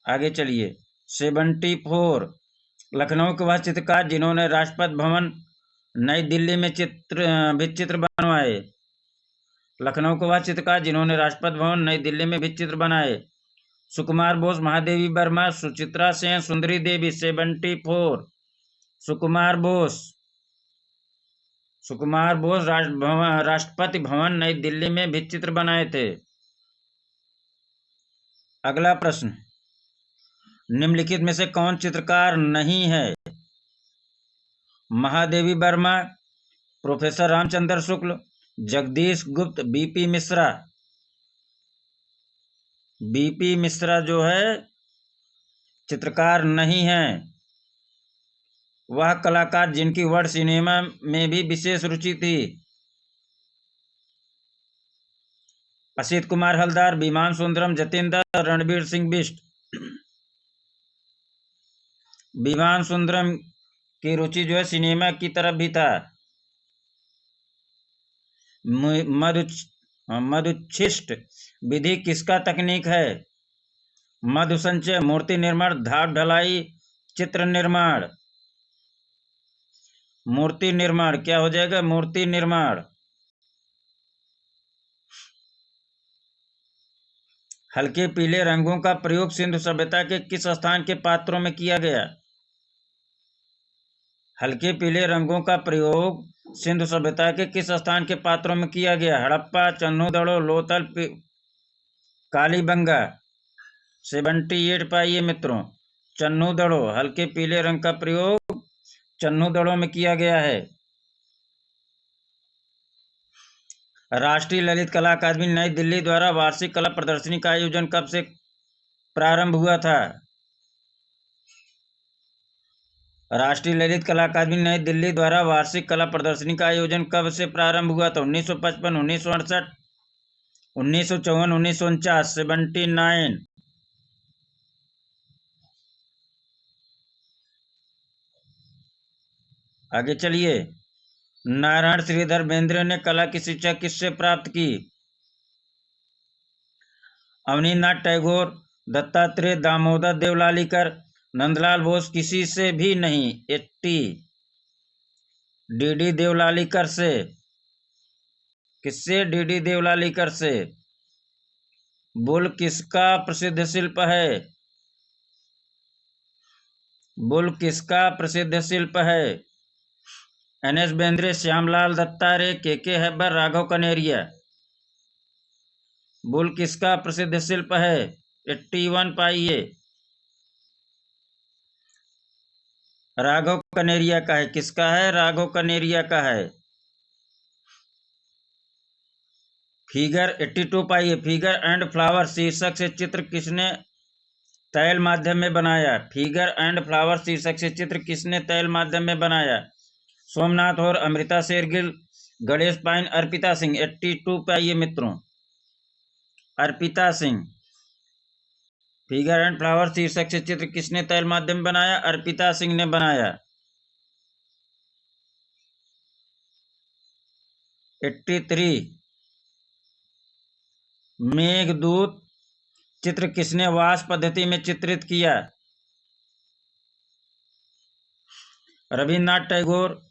आगे चलिए। 74 लखनऊ के वह चित्रकार जिन्होंने राष्ट्रपति भवन नई दिल्ली में भित्तिचित्र बनवाए। लखनऊ के वह चित्रकार जिन्होंने राष्ट्रपति भवन नई दिल्ली में भित्तिचित्र बनाए। सुकुमार बोस, महादेवी वर्मा, सुचित्रा सेन, सुंदरी देवी। 74 सुकुमार बोस। सुकुमार बोस राष्ट्रपति भवन नई दिल्ली में भित्तिचित्र बनाए थे। अगला प्रश्न, निम्नलिखित में से कौन चित्रकार नहीं है? महादेवी वर्मा, प्रोफेसर रामचंद्र शुक्ल, जगदीश गुप्त, बीपी मिश्रा। बीपी मिश्रा जो है चित्रकार नहीं है। वह कलाकार जिनकी वर्ल्ड सिनेमा में भी विशेष रुचि थी। असित कुमार हलदार, विमान सुंदरम, जतिन दत्त, रणवीर सिंह बिष्ट। विमान सुंदरम की रुचि जो है सिनेमा की तरफ भी था। मधुच्छिष्ट विधि किसका तकनीक है? मधु संचय, मूर्ति निर्माण, धाप ढलाई, चित्र निर्माण। मूर्ति निर्माण क्या हो जाएगा? मूर्ति निर्माण। हल्के पीले रंगों का प्रयोग सिंधु सभ्यता के किस स्थान के पात्रों में किया गया? हल्के पीले रंगों का प्रयोग सिंधु सभ्यता के किस स्थान के पात्रों में किया गया? हड़प्पा, चन्नूदड़ो, लोथल, कालीबंगा। 78 पाइए मित्रों। चन्नूदड़ो, हल्के पीले रंग का प्रयोग चन्नूदड़ो में किया गया है। राष्ट्रीय ललित कला अकादमी नई दिल्ली द्वारा वार्षिक कला प्रदर्शनी का आयोजन कब से प्रारंभ हुआ था? राष्ट्रीय ललित कला अकादमी नई दिल्ली द्वारा वार्षिक कला प्रदर्शनी का आयोजन कब से प्रारंभ हुआ था? 1955, 1968, 1954, 1949। 79। आगे चलिए। नारायण श्रीधर बेंद्रे ने कला की शिक्षा किससे प्राप्त की? अवनींद्रनाथ टैगोर, दत्तात्रेय, दामोदर देवलालीकर, नंदलाल बोस। किसी से भी नहीं। 80 डीडी देवलालीकर से। किससे? डीडी देवलालीकर से। बुल किसका प्रसिद्ध शिल्प है? बुल किसका प्रसिद्ध शिल्प है? एनएस बेंद्रे, श्यामलाल दत्ता रे, के हैबर, राघव कनेरिया। बुल किसका प्रसिद्ध शिल्प है? 81 पाइए। राघव कनेरिया का है। किसका है? राघव कनेरिया का है। फिगर 82 पाइए। फिगर एंड फ्लावर शीर्षक से चित्र किसने तैल माध्यम में बनाया? फिगर एंड फ्लावर शीर्षक से चित्र किसने तैल माध्यम में बनाया? सोमनाथ और अमृता शेरगिल, गणेश पाइन, अर्पिता सिंह। 82 पे आइए मित्रों, Arpita Singh. Figure and flower शीर्षक से चित्र किसने तैल माध्यम बनाया? अर्पिता सिंह ने बनाया। 83 मेघदूत चित्र किसने वाष्प पद्धति में चित्रित किया? रविन्द्रनाथ टैगोर,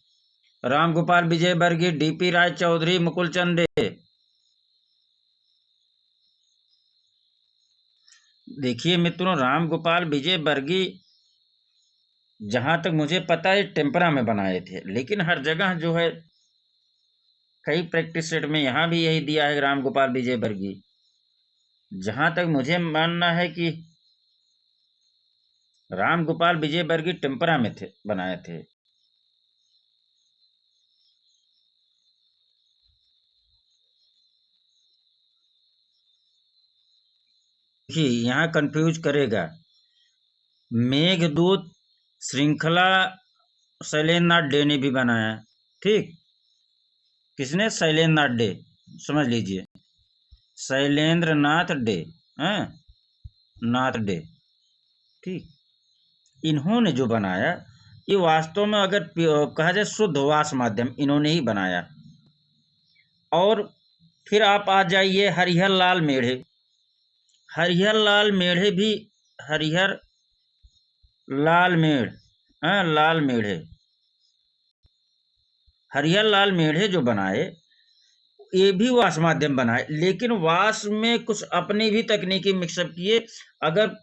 रामगोपाल विजयवर्गीय, डीपी राय चौधरी, मुकुल चंद डे। देखिए मित्रों, रामगोपाल विजयवर्गीय जहां तक मुझे पता है टेम्परा में बनाए थे, लेकिन हर जगह जो है कई प्रैक्टिस सेट में यहाँ भी यही दिया है रामगोपाल विजयवर्गीय। जहां तक मुझे मानना है कि रामगोपाल विजयवर्गीय टेम्परा में थे, बनाए थे। यहाँ कंफ्यूज करेगा। मेघदूत श्रृंखला शैलेंद्र नाथ डे ने भी बनाया। ठीक, किसने? शैलेंद्र नाथ डे, समझ लीजिए, शैलेंद्र नाथ डे, हैं, नाथ डे। ठीक, इन्होंने जो बनाया ये वास्तव में अगर कहा जाए शुद्ध वाष्प माध्यम इन्होंने ही बनाया। और फिर आप आ जाइए हरिहर लाल मेढ़े। हरिहर लाल मेढ़े भी, हरिहर लाल मेढ़, लाल मेढ़े, हरिहर लाल मेढ़े जो बनाए ये भी वाष्प माध्यम बनाए, लेकिन वाष्प में कुछ अपनी भी तकनीकी मिक्सअप किए। अगर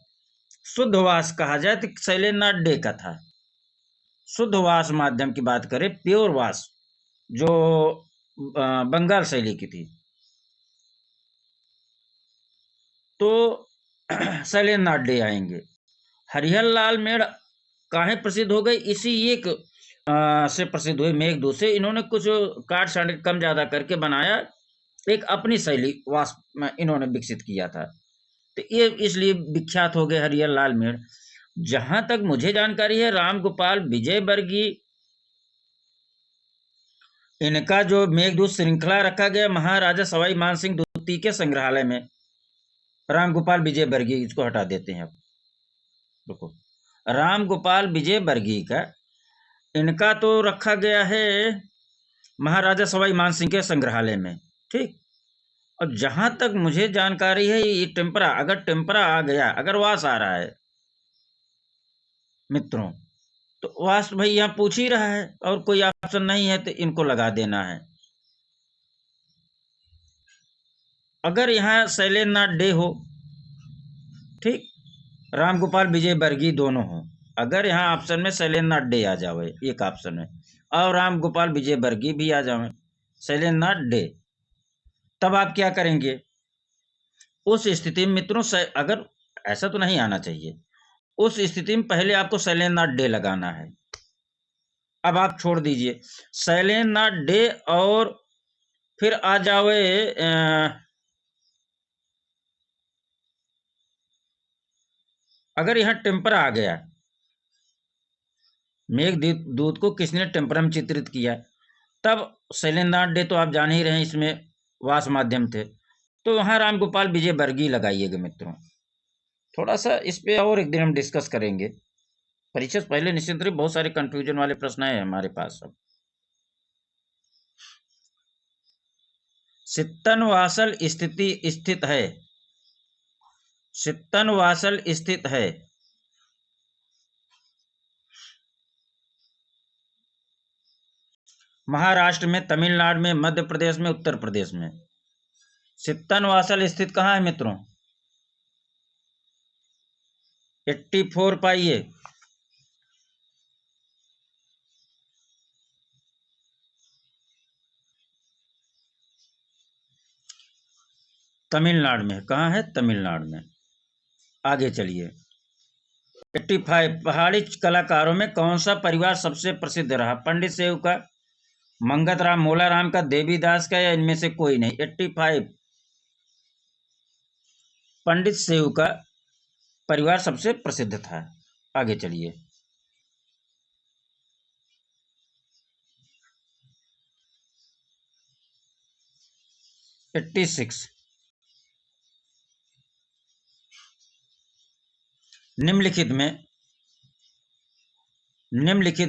शुद्ध वाष्प कहा जाए तो शैलेंद्र नाथ डे का था। शुद्ध वाष्प माध्यम की बात करें, प्योर वाष्प जो बंगाल शैली की थी, तो शैलेंद्र नाथ डे आएंगे। हरिहर लाल मेढ़ काहे प्रसिद्ध हो गई? इसी एक से प्रसिद्ध हुए, मेघदूत से। इन्होंने कुछ काट छांट कम ज्यादा करके बनाया, एक अपनी शैली वाष्प में इन्होंने विकसित किया था, तो ये इसलिए विख्यात हो गए हरिहर लाल मेढ़। जहां तक मुझे जानकारी है रामगोपाल विजयवर्गीय, इनका जो मेघदूत श्रृंखला रखा गया महाराजा सवाई मानसिंह द्वितीय के संग्रहालय में। रामगोपाल विजयवर्गीय, इसको हटा देते हैं अब, देखो रामगोपाल विजयवर्गीय का इनका तो रखा गया है महाराजा सवाई मानसिंह के संग्रहालय में। ठीक, और जहां तक मुझे जानकारी है ये टेम्परा, अगर टेम्परा आ गया, अगर वास आ रहा है मित्रों, तो वास भाई यहाँ पूछ ही रहा है और कोई ऑप्शन नहीं है तो इनको लगा देना है। अगर यहाँ शैलेंद्र नाथ डे हो, ठीक, रामगोपाल विजयवर्गीय दोनों हो, अगर यहाँ ऑप्शन में शैलेंद्र नाथ डे आ जावे एक ऑप्शन है और रामगोपाल विजयवर्गीय भी आ जावे, शैलेंद्र नाथ डे, तब आप क्या करेंगे उस स्थिति में मित्रों? अगर ऐसा तो नहीं आना चाहिए, उस स्थिति में पहले आपको शैलेंद्र नाथ डे लगाना है। अब आप छोड़ दीजिए शैलेंद्र नाथ डे और फिर आ जावे अगर यहाँ टेम्परा आ गया, मेघदूत को किसने टेम्परा में चित्रित किया, तब शैलेंद्र नाथ डे तो आप जान ही रहे हैं इसमें वाष्प माध्यम थे, तो वहां रामगोपाल विजयवर्गीय लगाइएगा मित्रों। थोड़ा सा इस पे और एक दिन हम डिस्कस करेंगे, परीक्षा से पहले निश्चित रूप बहुत सारे कंफ्यूजन वाले प्रश्न है हमारे पास। अब सित्तनवासल स्थित है, सित्तनवासल स्थित है महाराष्ट्र में, तमिलनाडु में, मध्य प्रदेश में, उत्तर प्रदेश में। सित्तनवासल स्थित कहाँ है मित्रों? 84 पाइए। तमिलनाडु में। कहाँ है? तमिलनाडु में। आगे चलिए। 85 पहाड़ी कलाकारों में कौन सा परिवार सबसे प्रसिद्ध रहा? पंडित सेव का, मंगत राम मोलाराम का, देवीदास का, या इनमें से कोई नहीं? 85 पंडित सेव का परिवार सबसे प्रसिद्ध था। आगे चलिए। 86। निम्नलिखित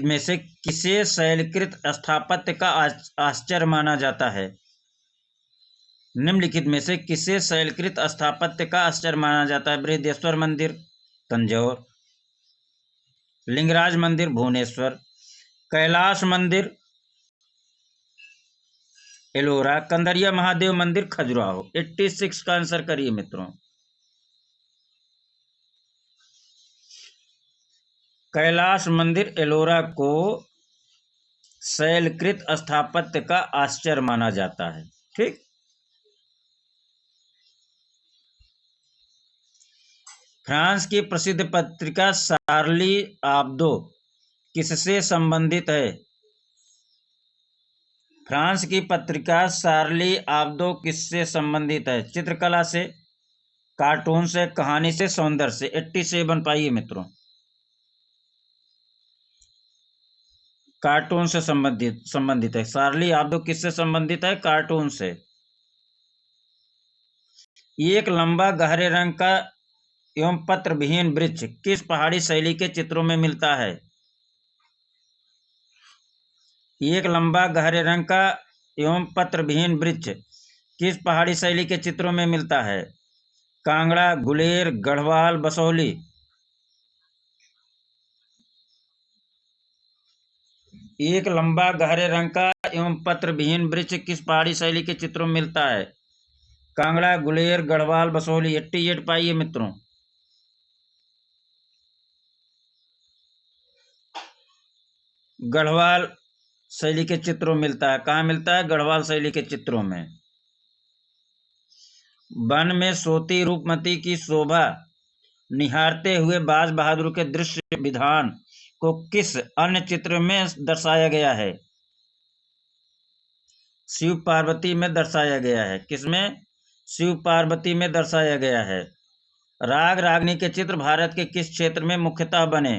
में से किसे शैलकृत स्थापत्य का आश्चर्य माना जाता है? निम्नलिखित में से किसे शैलकृत स्थापत्य का आश्चर्य माना जाता है? बृहदेश्वर मंदिर तंजौर, लिंगराज मंदिर भुवनेश्वर, कैलाश मंदिर एलोरा, कंदरिया महादेव मंदिर खजुराहो। 86 का आंसर करिए मित्रों। कैलाश मंदिर एलोरा को शैलकृत स्थापत्य का आश्चर्य माना जाता है। ठीक। फ्रांस की प्रसिद्ध पत्रिका शार्ली आब्दो किससे संबंधित है? फ्रांस की पत्रिका शार्ली आब्दो किससे संबंधित है? चित्रकला से, कार्टून से, कहानी से, सौंदर्य से। 87 पाइए मित्रों। कार्टून से संबंधित है। शार्ली आब्दो किससे संबंधित है? कार्टून से। एक लंबा गहरे रंग का एवं पत्र विहीन वृक्ष किस पहाड़ी शैली के चित्रों में मिलता है? एक लंबा गहरे रंग का एवं पत्र विहीन वृक्ष किस पहाड़ी शैली के चित्रों में मिलता है? कांगड़ा, गुलेर, गढ़वाल, बसोहली। एक लंबा गहरे रंग का एवं पत्र विहीन वृक्ष किस पहाड़ी शैली के चित्रों में मिलता है? कांगड़ा, गुलेर, गढ़वाल, बसोहली। 88 पाइए मित्रों। गढ़वाल शैली के चित्रों में मिलता है। कहाँ मिलता है? गढ़वाल शैली के चित्रों में। वन में सोती रूपमती की शोभा निहारते हुए बाज बहादुर के दृश्य विधान को किस अन्य चित्र में दर्शाया गया है? शिव पार्वती में दर्शाया गया है। किसमें? शिव पार्वती में दर्शाया गया है। राग रागनी के चित्र भारत के किस क्षेत्र में मुख्यतः बने?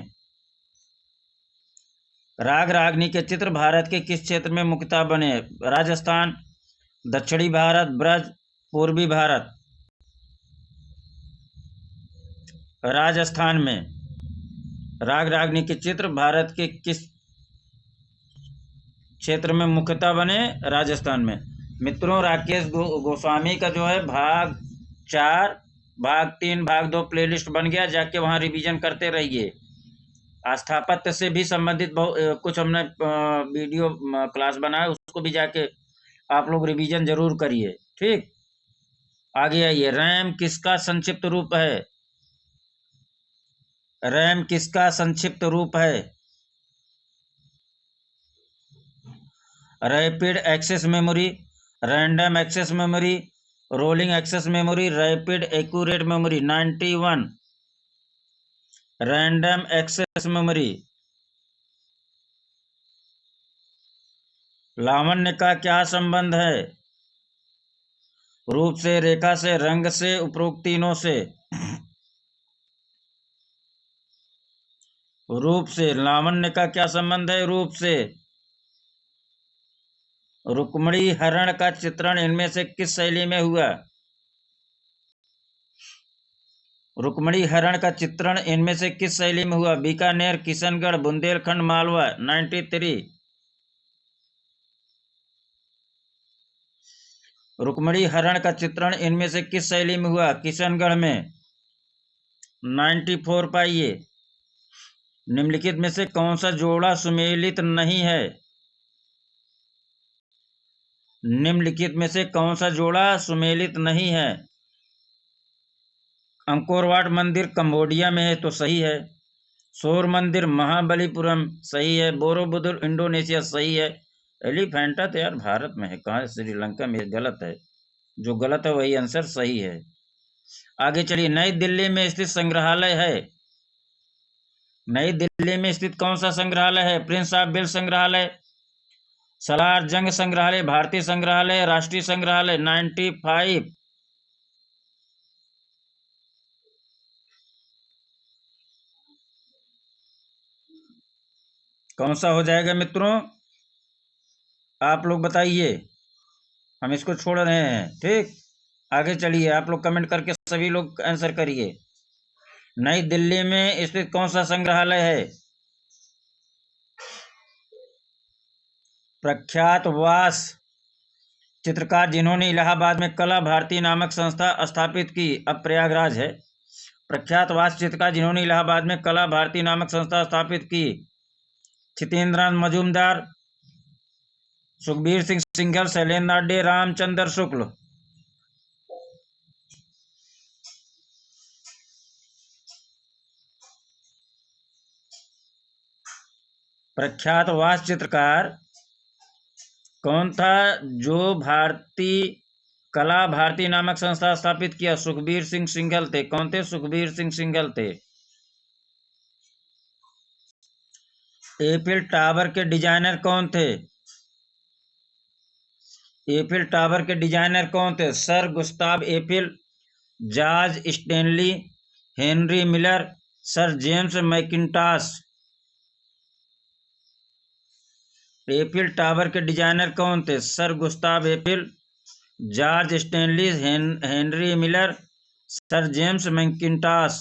राग रागनी के चित्र भारत के किस क्षेत्र में मुख्यतः बने? राजस्थान, दक्षिणी भारत, ब्रज, पूर्वी भारत। राजस्थान में राग रागनी के चित्र भारत के किस क्षेत्र में मुख्यतः बने? राजस्थान में। मित्रों, राकेश गोस्वामी का जो है भाग 4, भाग 3, भाग 2 प्लेलिस्ट बन गया, जाके वहाँ रिवीजन करते रहिए। स्थापत्य से भी संबंधित कुछ हमने वीडियो क्लास बनाया, उसको भी जाके आप लोग रिवीजन जरूर करिए। ठीक। आगे आइए। रैम किसका संक्षिप्त रूप है? रैम किसका संक्षिप्त रूप है? Rapid access memory, random access memory, rolling access memory, rapid accurate memory. 91 random access memory. लावण्य का क्या संबंध है? रूप से, रेखा से, रंग से, उपरोक्त तीनों से। रूप से। लावण्य का क्या संबंध है? रूप से। रुक्मिणी हरण का चित्रण इनमें से किस शैली में हुआ? रुक्मिणी हरण का चित्रण इनमें से किस शैली में हुआ? बीकानेर, किशनगढ़, बुंदेलखंड, मालवा। 93 रुक्मिणी हरण का चित्रण इनमें से किस शैली में हुआ? किशनगढ़ में। 94 पाइए। निम्नलिखित में से कौन सा जोड़ा सुमेलित नहीं है? निम्नलिखित में से कौन सा जोड़ा सुमेलित नहीं है? अंकोरवाट मंदिर कंबोडिया में है तो सही है। शोर मंदिर महाबलीपुरम सही है। बोरोबुदुर इंडोनेशिया सही है। एलिफेंटा तो यार भारत में है, कहाँ श्रीलंका में? गलत है। जो गलत है वही आंसर सही है। आगे चलिए। नई दिल्ली में स्थित संग्रहालय है। नई दिल्ली में स्थित कौन सा संग्रहालय है? प्रिंस ऑफ वेल्स संग्रहालय, सलार जंग संग्रहालय, भारतीय संग्रहालय, राष्ट्रीय संग्रहालय। 95 कौन सा हो जाएगा मित्रों? आप लोग बताइए। हम इसको छोड़ रहे हैं। ठीक, आगे चलिए, आप लोग कमेंट करके सभी लोग आंसर करिए। नई दिल्ली में स्थित कौन सा संग्रहालय है? प्रख्यात वास चित्रकार जिन्होंने इलाहाबाद में कला भारती नामक संस्था स्थापित की, अब प्रयागराज है। प्रख्यात वास चित्रकार जिन्होंने इलाहाबाद में कला भारती नामक संस्था स्थापित की, छितेंद्रनाथ मजूमदार, सुखबीर सिंह सिंघल, शैलेंद्र डे, रामचंद्र शुक्ल। प्रख्यात वास चित्रकार कौन था जो कला भारती नामक संस्था स्थापित किया? सुखबीर सिंह सिंघल थे। कौन थे? सुखबीर सिंह सिंघल थे। एफिल टावर के डिजाइनर कौन थे? एफिल टावर के डिजाइनर कौन थे? Sir Gustave Eiffel, George Stanley, Henry Miller, sir James Mackintosh. Eiffel tower के डिजाइनर कौन थे? Sir Gustave Eiffel, George Stanley, Henry Miller, sir James Mackintosh.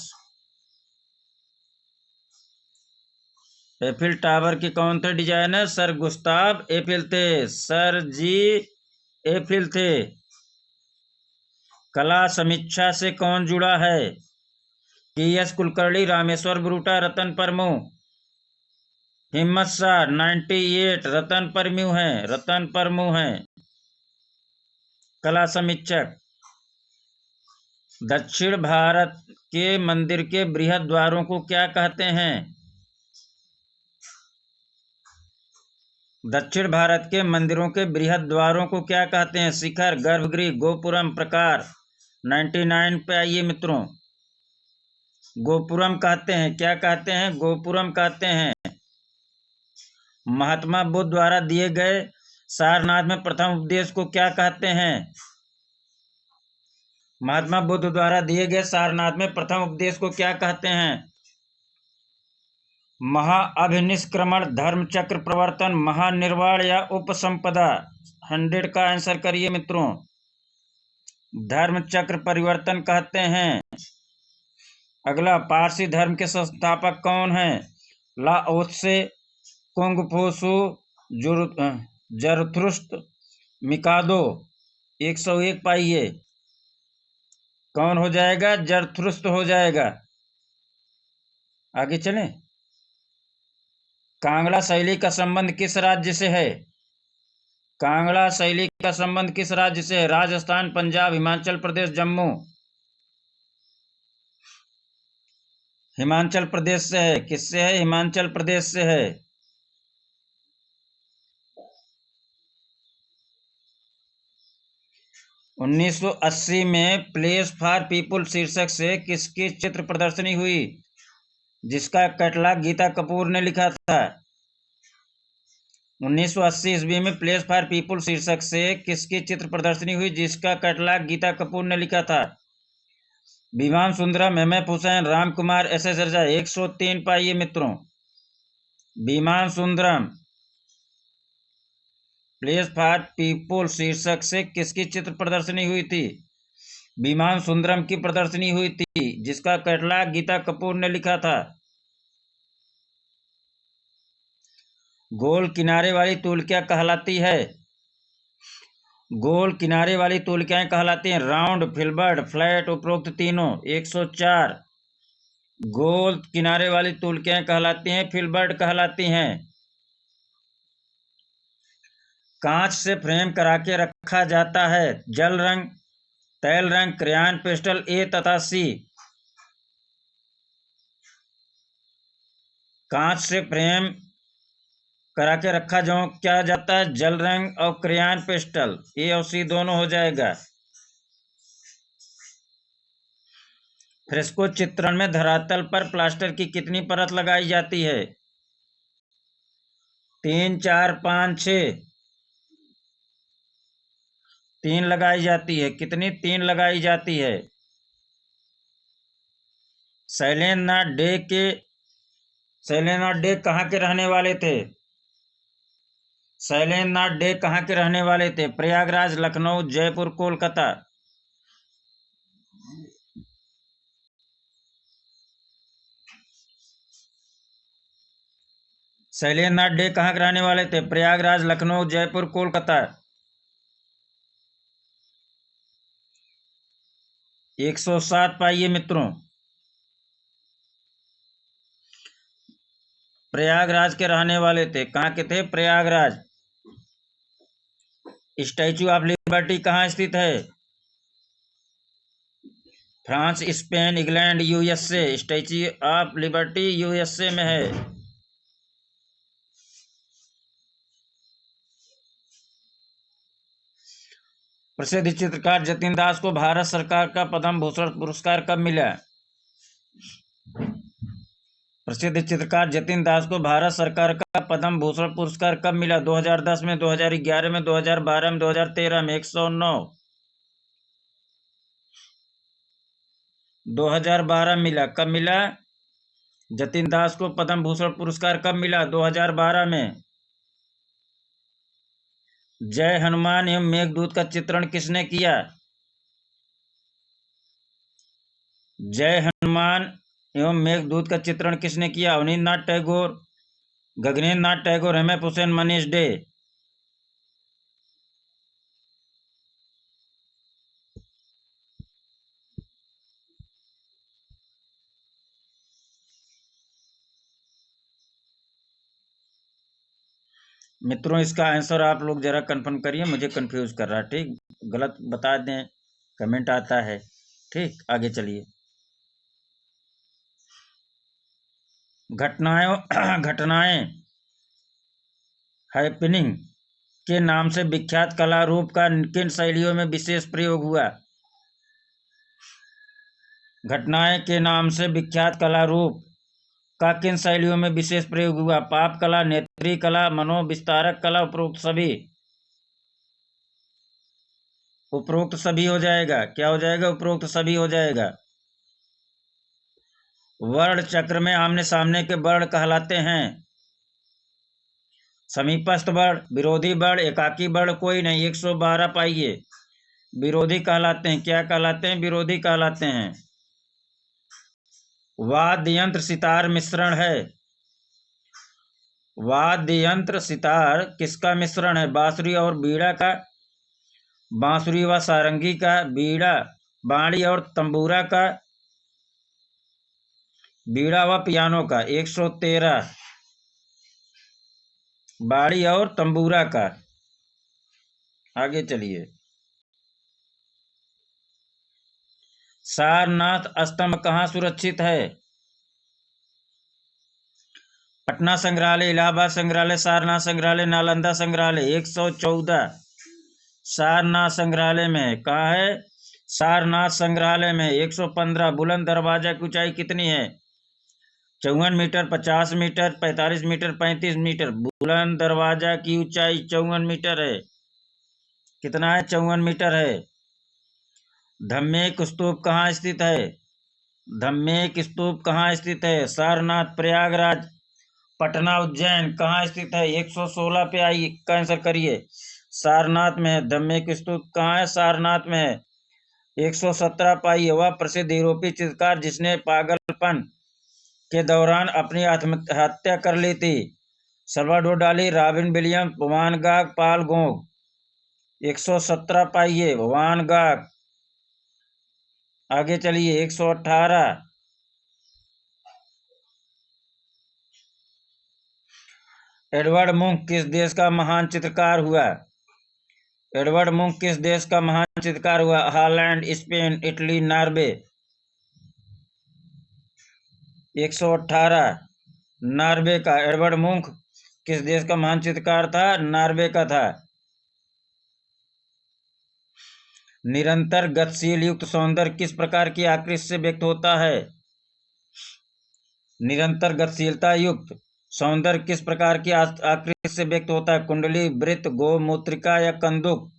Eiffel tower के कौन थे डिजाइनर? सर गुस्ताव एफिल थे। सर जी एफिल थे। कला समीक्षा से कौन जुड़ा है? के.एस. कुलकर्णी, रामेश्वर ब्रूटा, रतन परमू। हिम्मत शाह 98 रतन परमू हैं। रतन परमू हैं कला समीक्षक। दक्षिण भारत के मंदिर के बृहद द्वारों को क्या कहते हैं? दक्षिण भारत के मंदिरों के बृहद द्वारों को क्या कहते हैं? शिखर, गर्भगृह, गोपुरम, प्रकार। 99 पे आइए मित्रों। गोपुरम कहते हैं। क्या कहते हैं? गोपुरम कहते हैं। महात्मा बुद्ध द्वारा दिए गए सारनाथ में प्रथम उपदेश को क्या कहते हैं? महात्मा बुद्ध द्वारा दिए गए सारनाथ में प्रथम उपदेश को क्या कहते हैं? महाअभिनिष्क्रमण, धर्म चक्र प्रवर्तन, महानिर्वाण या उपसंपदा। 100 का आंसर करिए मित्रों। धर्म चक्र परिवर्तन कहते हैं। अगला, पारसी धर्म के संस्थापक कौन हैं? लाओत्से, कुंगफूसु, जरथुस्त्र, मिकादो। 101 पाइए। कौन हो जाएगा? जरथुस्त्र हो जाएगा। आगे चलें। कांगड़ा शैली का संबंध किस राज्य से है? कांगड़ा शैली का संबंध किस राज्य से है? राजस्थान, पंजाब, हिमाचल प्रदेश, जम्मू। हिमाचल प्रदेश से है। किससे है? हिमाचल प्रदेश से है। उन्नीस 1980 में प्लेस फॉर पीपुल शीर्षक से किसकी चित्र प्रदर्शनी हुई, जिसका कैटलॉग गीता कपूर ने लिखा था? 1980 ईस्वी में प्लेस फॉर पीपुल शीर्षक से किसकी चित्र प्रदर्शनी हुई, जिसका कैटलॉग गीता कपूर ने लिखा था? विमान सुंदरम, MM हुसैन, राम कुमार, SS रजा। 103 पाइए मित्रों। विमान सुंदरम प्लेस फॉर पीपुल शीर्षक से किसकी चित्र प्रदर्शनी हुई थी? विमान सुंदरम की प्रदर्शनी हुई थी, जिसका कैटलॉग गीता कपूर ने लिखा था। गोल किनारे वाली तूल क्या कहलाती है? गोल किनारे वाली तूलिकाएं कहलाती हैं राउंड, फिल्बर्ट, फ्लैट, उपरोक्त तीनों। 104। गोल किनारे वाली तूलिकाएं कहलाती हैं फिल्बर्ट कहलाती हैं। कांच से फ्रेम करा के रखा जाता है। जल रंग, तैल रंग, क्रेयॉन, पेस्टल। A तथा C। कांच से फ्रेम करा के रखा जो क्या जाता है? जल रंग और क्रेयॉन पेस्टल। A और C दोनों हो जाएगा। फ्रेस्को चित्रण में धरातल पर प्लास्टर की कितनी परत लगाई जाती है? 3, 4, 5, 6। 3 लगाई जाती है। कितनी? 3 लगाई जाती है। शैलेंद्रनाथ डे कहाँ के रहने वाले थे? शैलेंद्र नाथ डे कहाँ के रहने वाले थे? प्रयागराज, लखनऊ, जयपुर, कोलकाता। शैलेंद्र नाथ डे कहाँ के रहने वाले थे? प्रयागराज, लखनऊ, जयपुर, कोलकाता। 107 पाइए मित्रों। प्रयागराज के रहने वाले थे। कहाँ के थे? प्रयागराज। स्टैचू ऑफ लिबर्टी कहाँ स्थित है? France, Spain, England, USA. Statue of liberty USA में है। प्रसिद्ध चित्रकार जतिन दास को भारत सरकार का पद्म भूषण पुरस्कार कब मिला? प्रसिद्ध चित्रकार जतिन दास को भारत सरकार का पद्म भूषण पुरस्कार कब मिला? 2010 में, 2011 में, 2012 में, 2013 में। 109। 2012 मिला। कब मिला? जतिन दास को पद्म भूषण पुरस्कार कब मिला? 2012 में। जय हनुमान एवं मेघदूत का चित्रण किसने किया? जय हनुमान एवं मेघदूत का चित्रण किसने किया? अवनींद्र नाथ टैगोर, गगनेंद्र नाथ टैगोर, हेमंत हुसैन, मनीष डे। मित्रों, इसका आंसर आप लोग जरा कंफर्म करिए, मुझे कंफ्यूज कर रहा है। ठीक, गलत बता दें, कमेंट आता है। ठीक, आगे चलिए। घटनाएं हैपनिंग के नाम से विख्यात कला रूप का किन शैलियों में विशेष प्रयोग हुआ? घटनाएं के नाम से विख्यात कला रूप का किन शैलियों में विशेष प्रयोग हुआ? पाप कला, नेत्री कला, मनोविस्तारक कला, उपरोक्त सभी। उपरोक्त सभी हो जाएगा। क्या हो जाएगा? उपरोक्त सभी हो जाएगा। वर्ण चक्र में आमने सामने के वर्ण कहलाते हैं समीपस्थ वर्ण, विरोधी वर्ण, एकाकी वर्ण कोई नहीं। 112 पाइए। विरोधी कहलाते हैं। क्या कहलाते हैं? विरोधी कहलाते हैं। वाद्य यंत्र सितार मिश्रण है। वाद्य यंत्र सितार किसका मिश्रण है? बांसुरी और बीड़ा का, बांसुरी व सारंगी का, बीड़ा, बाड़ी और तंबूरा का, बीड़ा व पियानो का। 113। बाड़ी और तंबूरा का। आगे चलिए। सारनाथ स्तंभ कहाँ सुरक्षित है? पटना संग्रहालय, इलाहाबाद संग्रहालय, सारनाथ संग्रहालय, नालंदा संग्रहालय। 114। सारनाथ संग्रहालय में। कहाँ है? सारनाथ संग्रहालय में। 115। बुलंद दरवाजा की ऊंचाई कितनी है? 54 मीटर, 50 मीटर, 45 मीटर, 35 मीटर। बुलंद दरवाजा की ऊंचाई 54 मीटर है। कितना है? 54 मीटर है। धम्मेक स्तूप कहाँ स्थित है? धम्मेक स्तूप कहाँ स्थित है? सारनाथ, प्रयागराज, पटना, उज्जैन। कहाँ स्थित है? 116 पे आई का आंसर करिए। सारनाथ में है। धम्मेक स्तूप कहाँ है? सारनाथ में है। 117 पाई। वह प्रसिद्ध यूरोपीय चित्रकार जिसने पागलपन के दौरान अपनी आत्महत्या कर ली थी? सल्वाडोर डाली, रॉबिन विलियम्स, वान गाग, पॉल गोग। 117 पाइए। वान गाग। आगे चलिए। 118। एडवर्ड मुंक किस देश का महान चित्रकार हुआ? एडवर्ड मुंक किस देश का महान चित्रकार हुआ? Holland, Spain, Italy, Norway. 118। Norway का। एडवर्ड मुंक किस देश का महान चित्रकार था? नॉर्वे का था। निरंतर गतिशील युक्त सौंदर्य किस प्रकार की आकृति से व्यक्त होता है? निरंतर गतिशीलता युक्त सौंदर्य किस प्रकार की आकृति से व्यक्त होता है? कुंडली, वृत्त, गोमूत्रिका या कंदुक?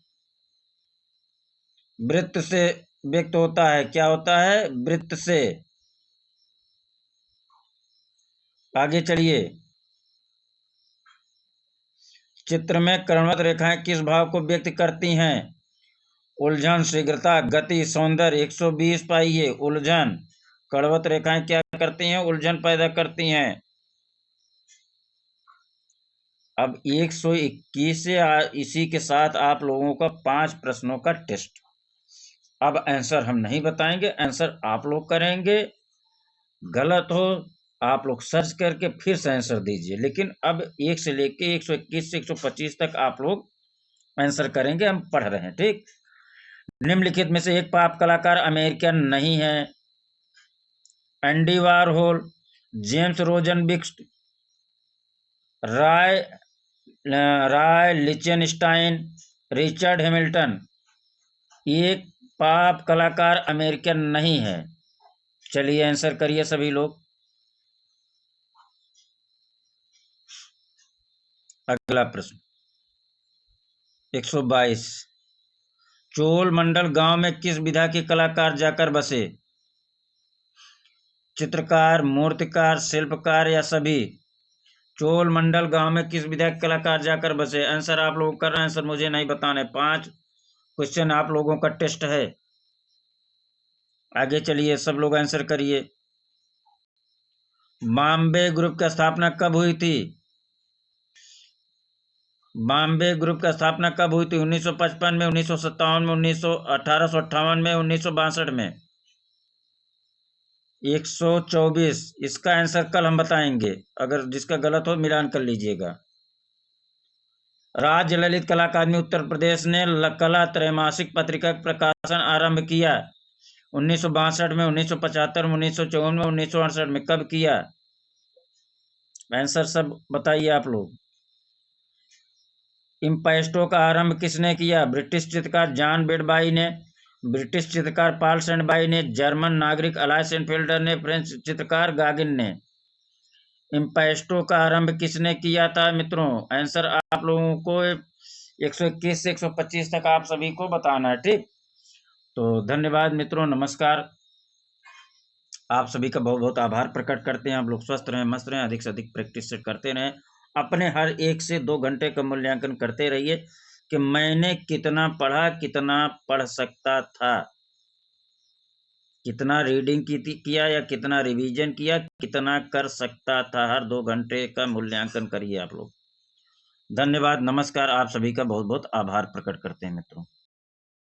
वृत्त से व्यक्त होता है। क्या होता है? वृत्त से। आगे चलिए। चित्र में कर्णवत रेखाएं किस भाव को व्यक्त करती हैं? उलझन, शीघ्रता, गति, सौंदर्य। 120 पाइए। उलझन। कर्णवत रेखाएं क्या करती हैं? उलझन पैदा करती हैं। अब 121 से इसी के साथ आप लोगों का 5 प्रश्नों का टेस्ट। अब आंसर हम नहीं बताएंगे, आंसर आप लोग करेंगे। गलत हो आप लोग सर्च करके फिर से आंसर दीजिए, लेकिन अब 1 से लेके 121 से 125 तक आप लोग आंसर करेंगे, हम पढ़ रहे हैं, ठीक। निम्नलिखित में से एक पॉप कलाकार अमेरिकन नहीं है? एंडी वारहोल, जेम्स रोजनबिक्स्ट, राय राय लिचेनस्टाइन, रिचर्ड हैमिल्टन। एक पॉप कलाकार अमेरिकन नहीं है। चलिए आंसर करिए सभी लोग। अगला प्रश्न 122। चोल मंडल गांव में किस विधा के कलाकार जाकर बसे? चित्रकार, मूर्तिकार, शिल्पकार या सभी? चोल मंडल गांव में किस विधा के कलाकार जाकर बसे? आंसर आप लोग कर रहे हैं, आंसर मुझे नहीं बताना है। 5 क्वेश्चन आप लोगों का टेस्ट है। आगे चलिए, सब लोग आंसर करिए। बॉम्बे ग्रुप की स्थापना कब हुई थी? बॉम्बे ग्रुप की स्थापना कब हुई थी? 1955 में, 1957 में, 1858 में, 1962 में। 124। इसका आंसर कल हम बताएंगे, अगर जिसका गलत हो मिलान कर लीजिएगा। राज्य ललित कला अकादमी उत्तर प्रदेश ने कला त्रैमासिक पत्रिका का प्रकाशन आरंभ किया। 1962 में, 1975 में, 1954 में, 1968 में। कब किया? आंसर सब बताइए आप लोग। इम्पेस्टो का आरंभ किसने किया? ब्रिटिश चित्रकार जॉन बेडबाई ने, ब्रिटिश चित्रकार पॉल सेंडबाई ने, जर्मन नागरिक अलाय सेनफेल्डर ने, फ्रेंच चित्रकार गागिन ने। इम्पेस्टो का आरंभ किसने किया था मित्रों? आंसर आप लोगों को 121 से 125 तक आप सभी को बताना है, ठीक। तो धन्यवाद मित्रों, नमस्कार। आप सभी का बहुत बहुत आभार प्रकट करते हैं। आप लोग स्वस्थ रहें, मस्त रहें, अधिक से अधिक प्रैक्टिस से करते रहें। अपने हर 1 से 2 घंटे का मूल्यांकन करते रहिए कि मैंने कितना पढ़ा, कितना पढ़ सकता था, कितना रीडिंग किया या कितना रिवीजन किया, कितना कर सकता था। हर 2 घंटे का मूल्यांकन करिए आप लोग। धन्यवाद, नमस्कार। आप सभी का बहुत बहुत आभार प्रकट करते हैं मित्रों।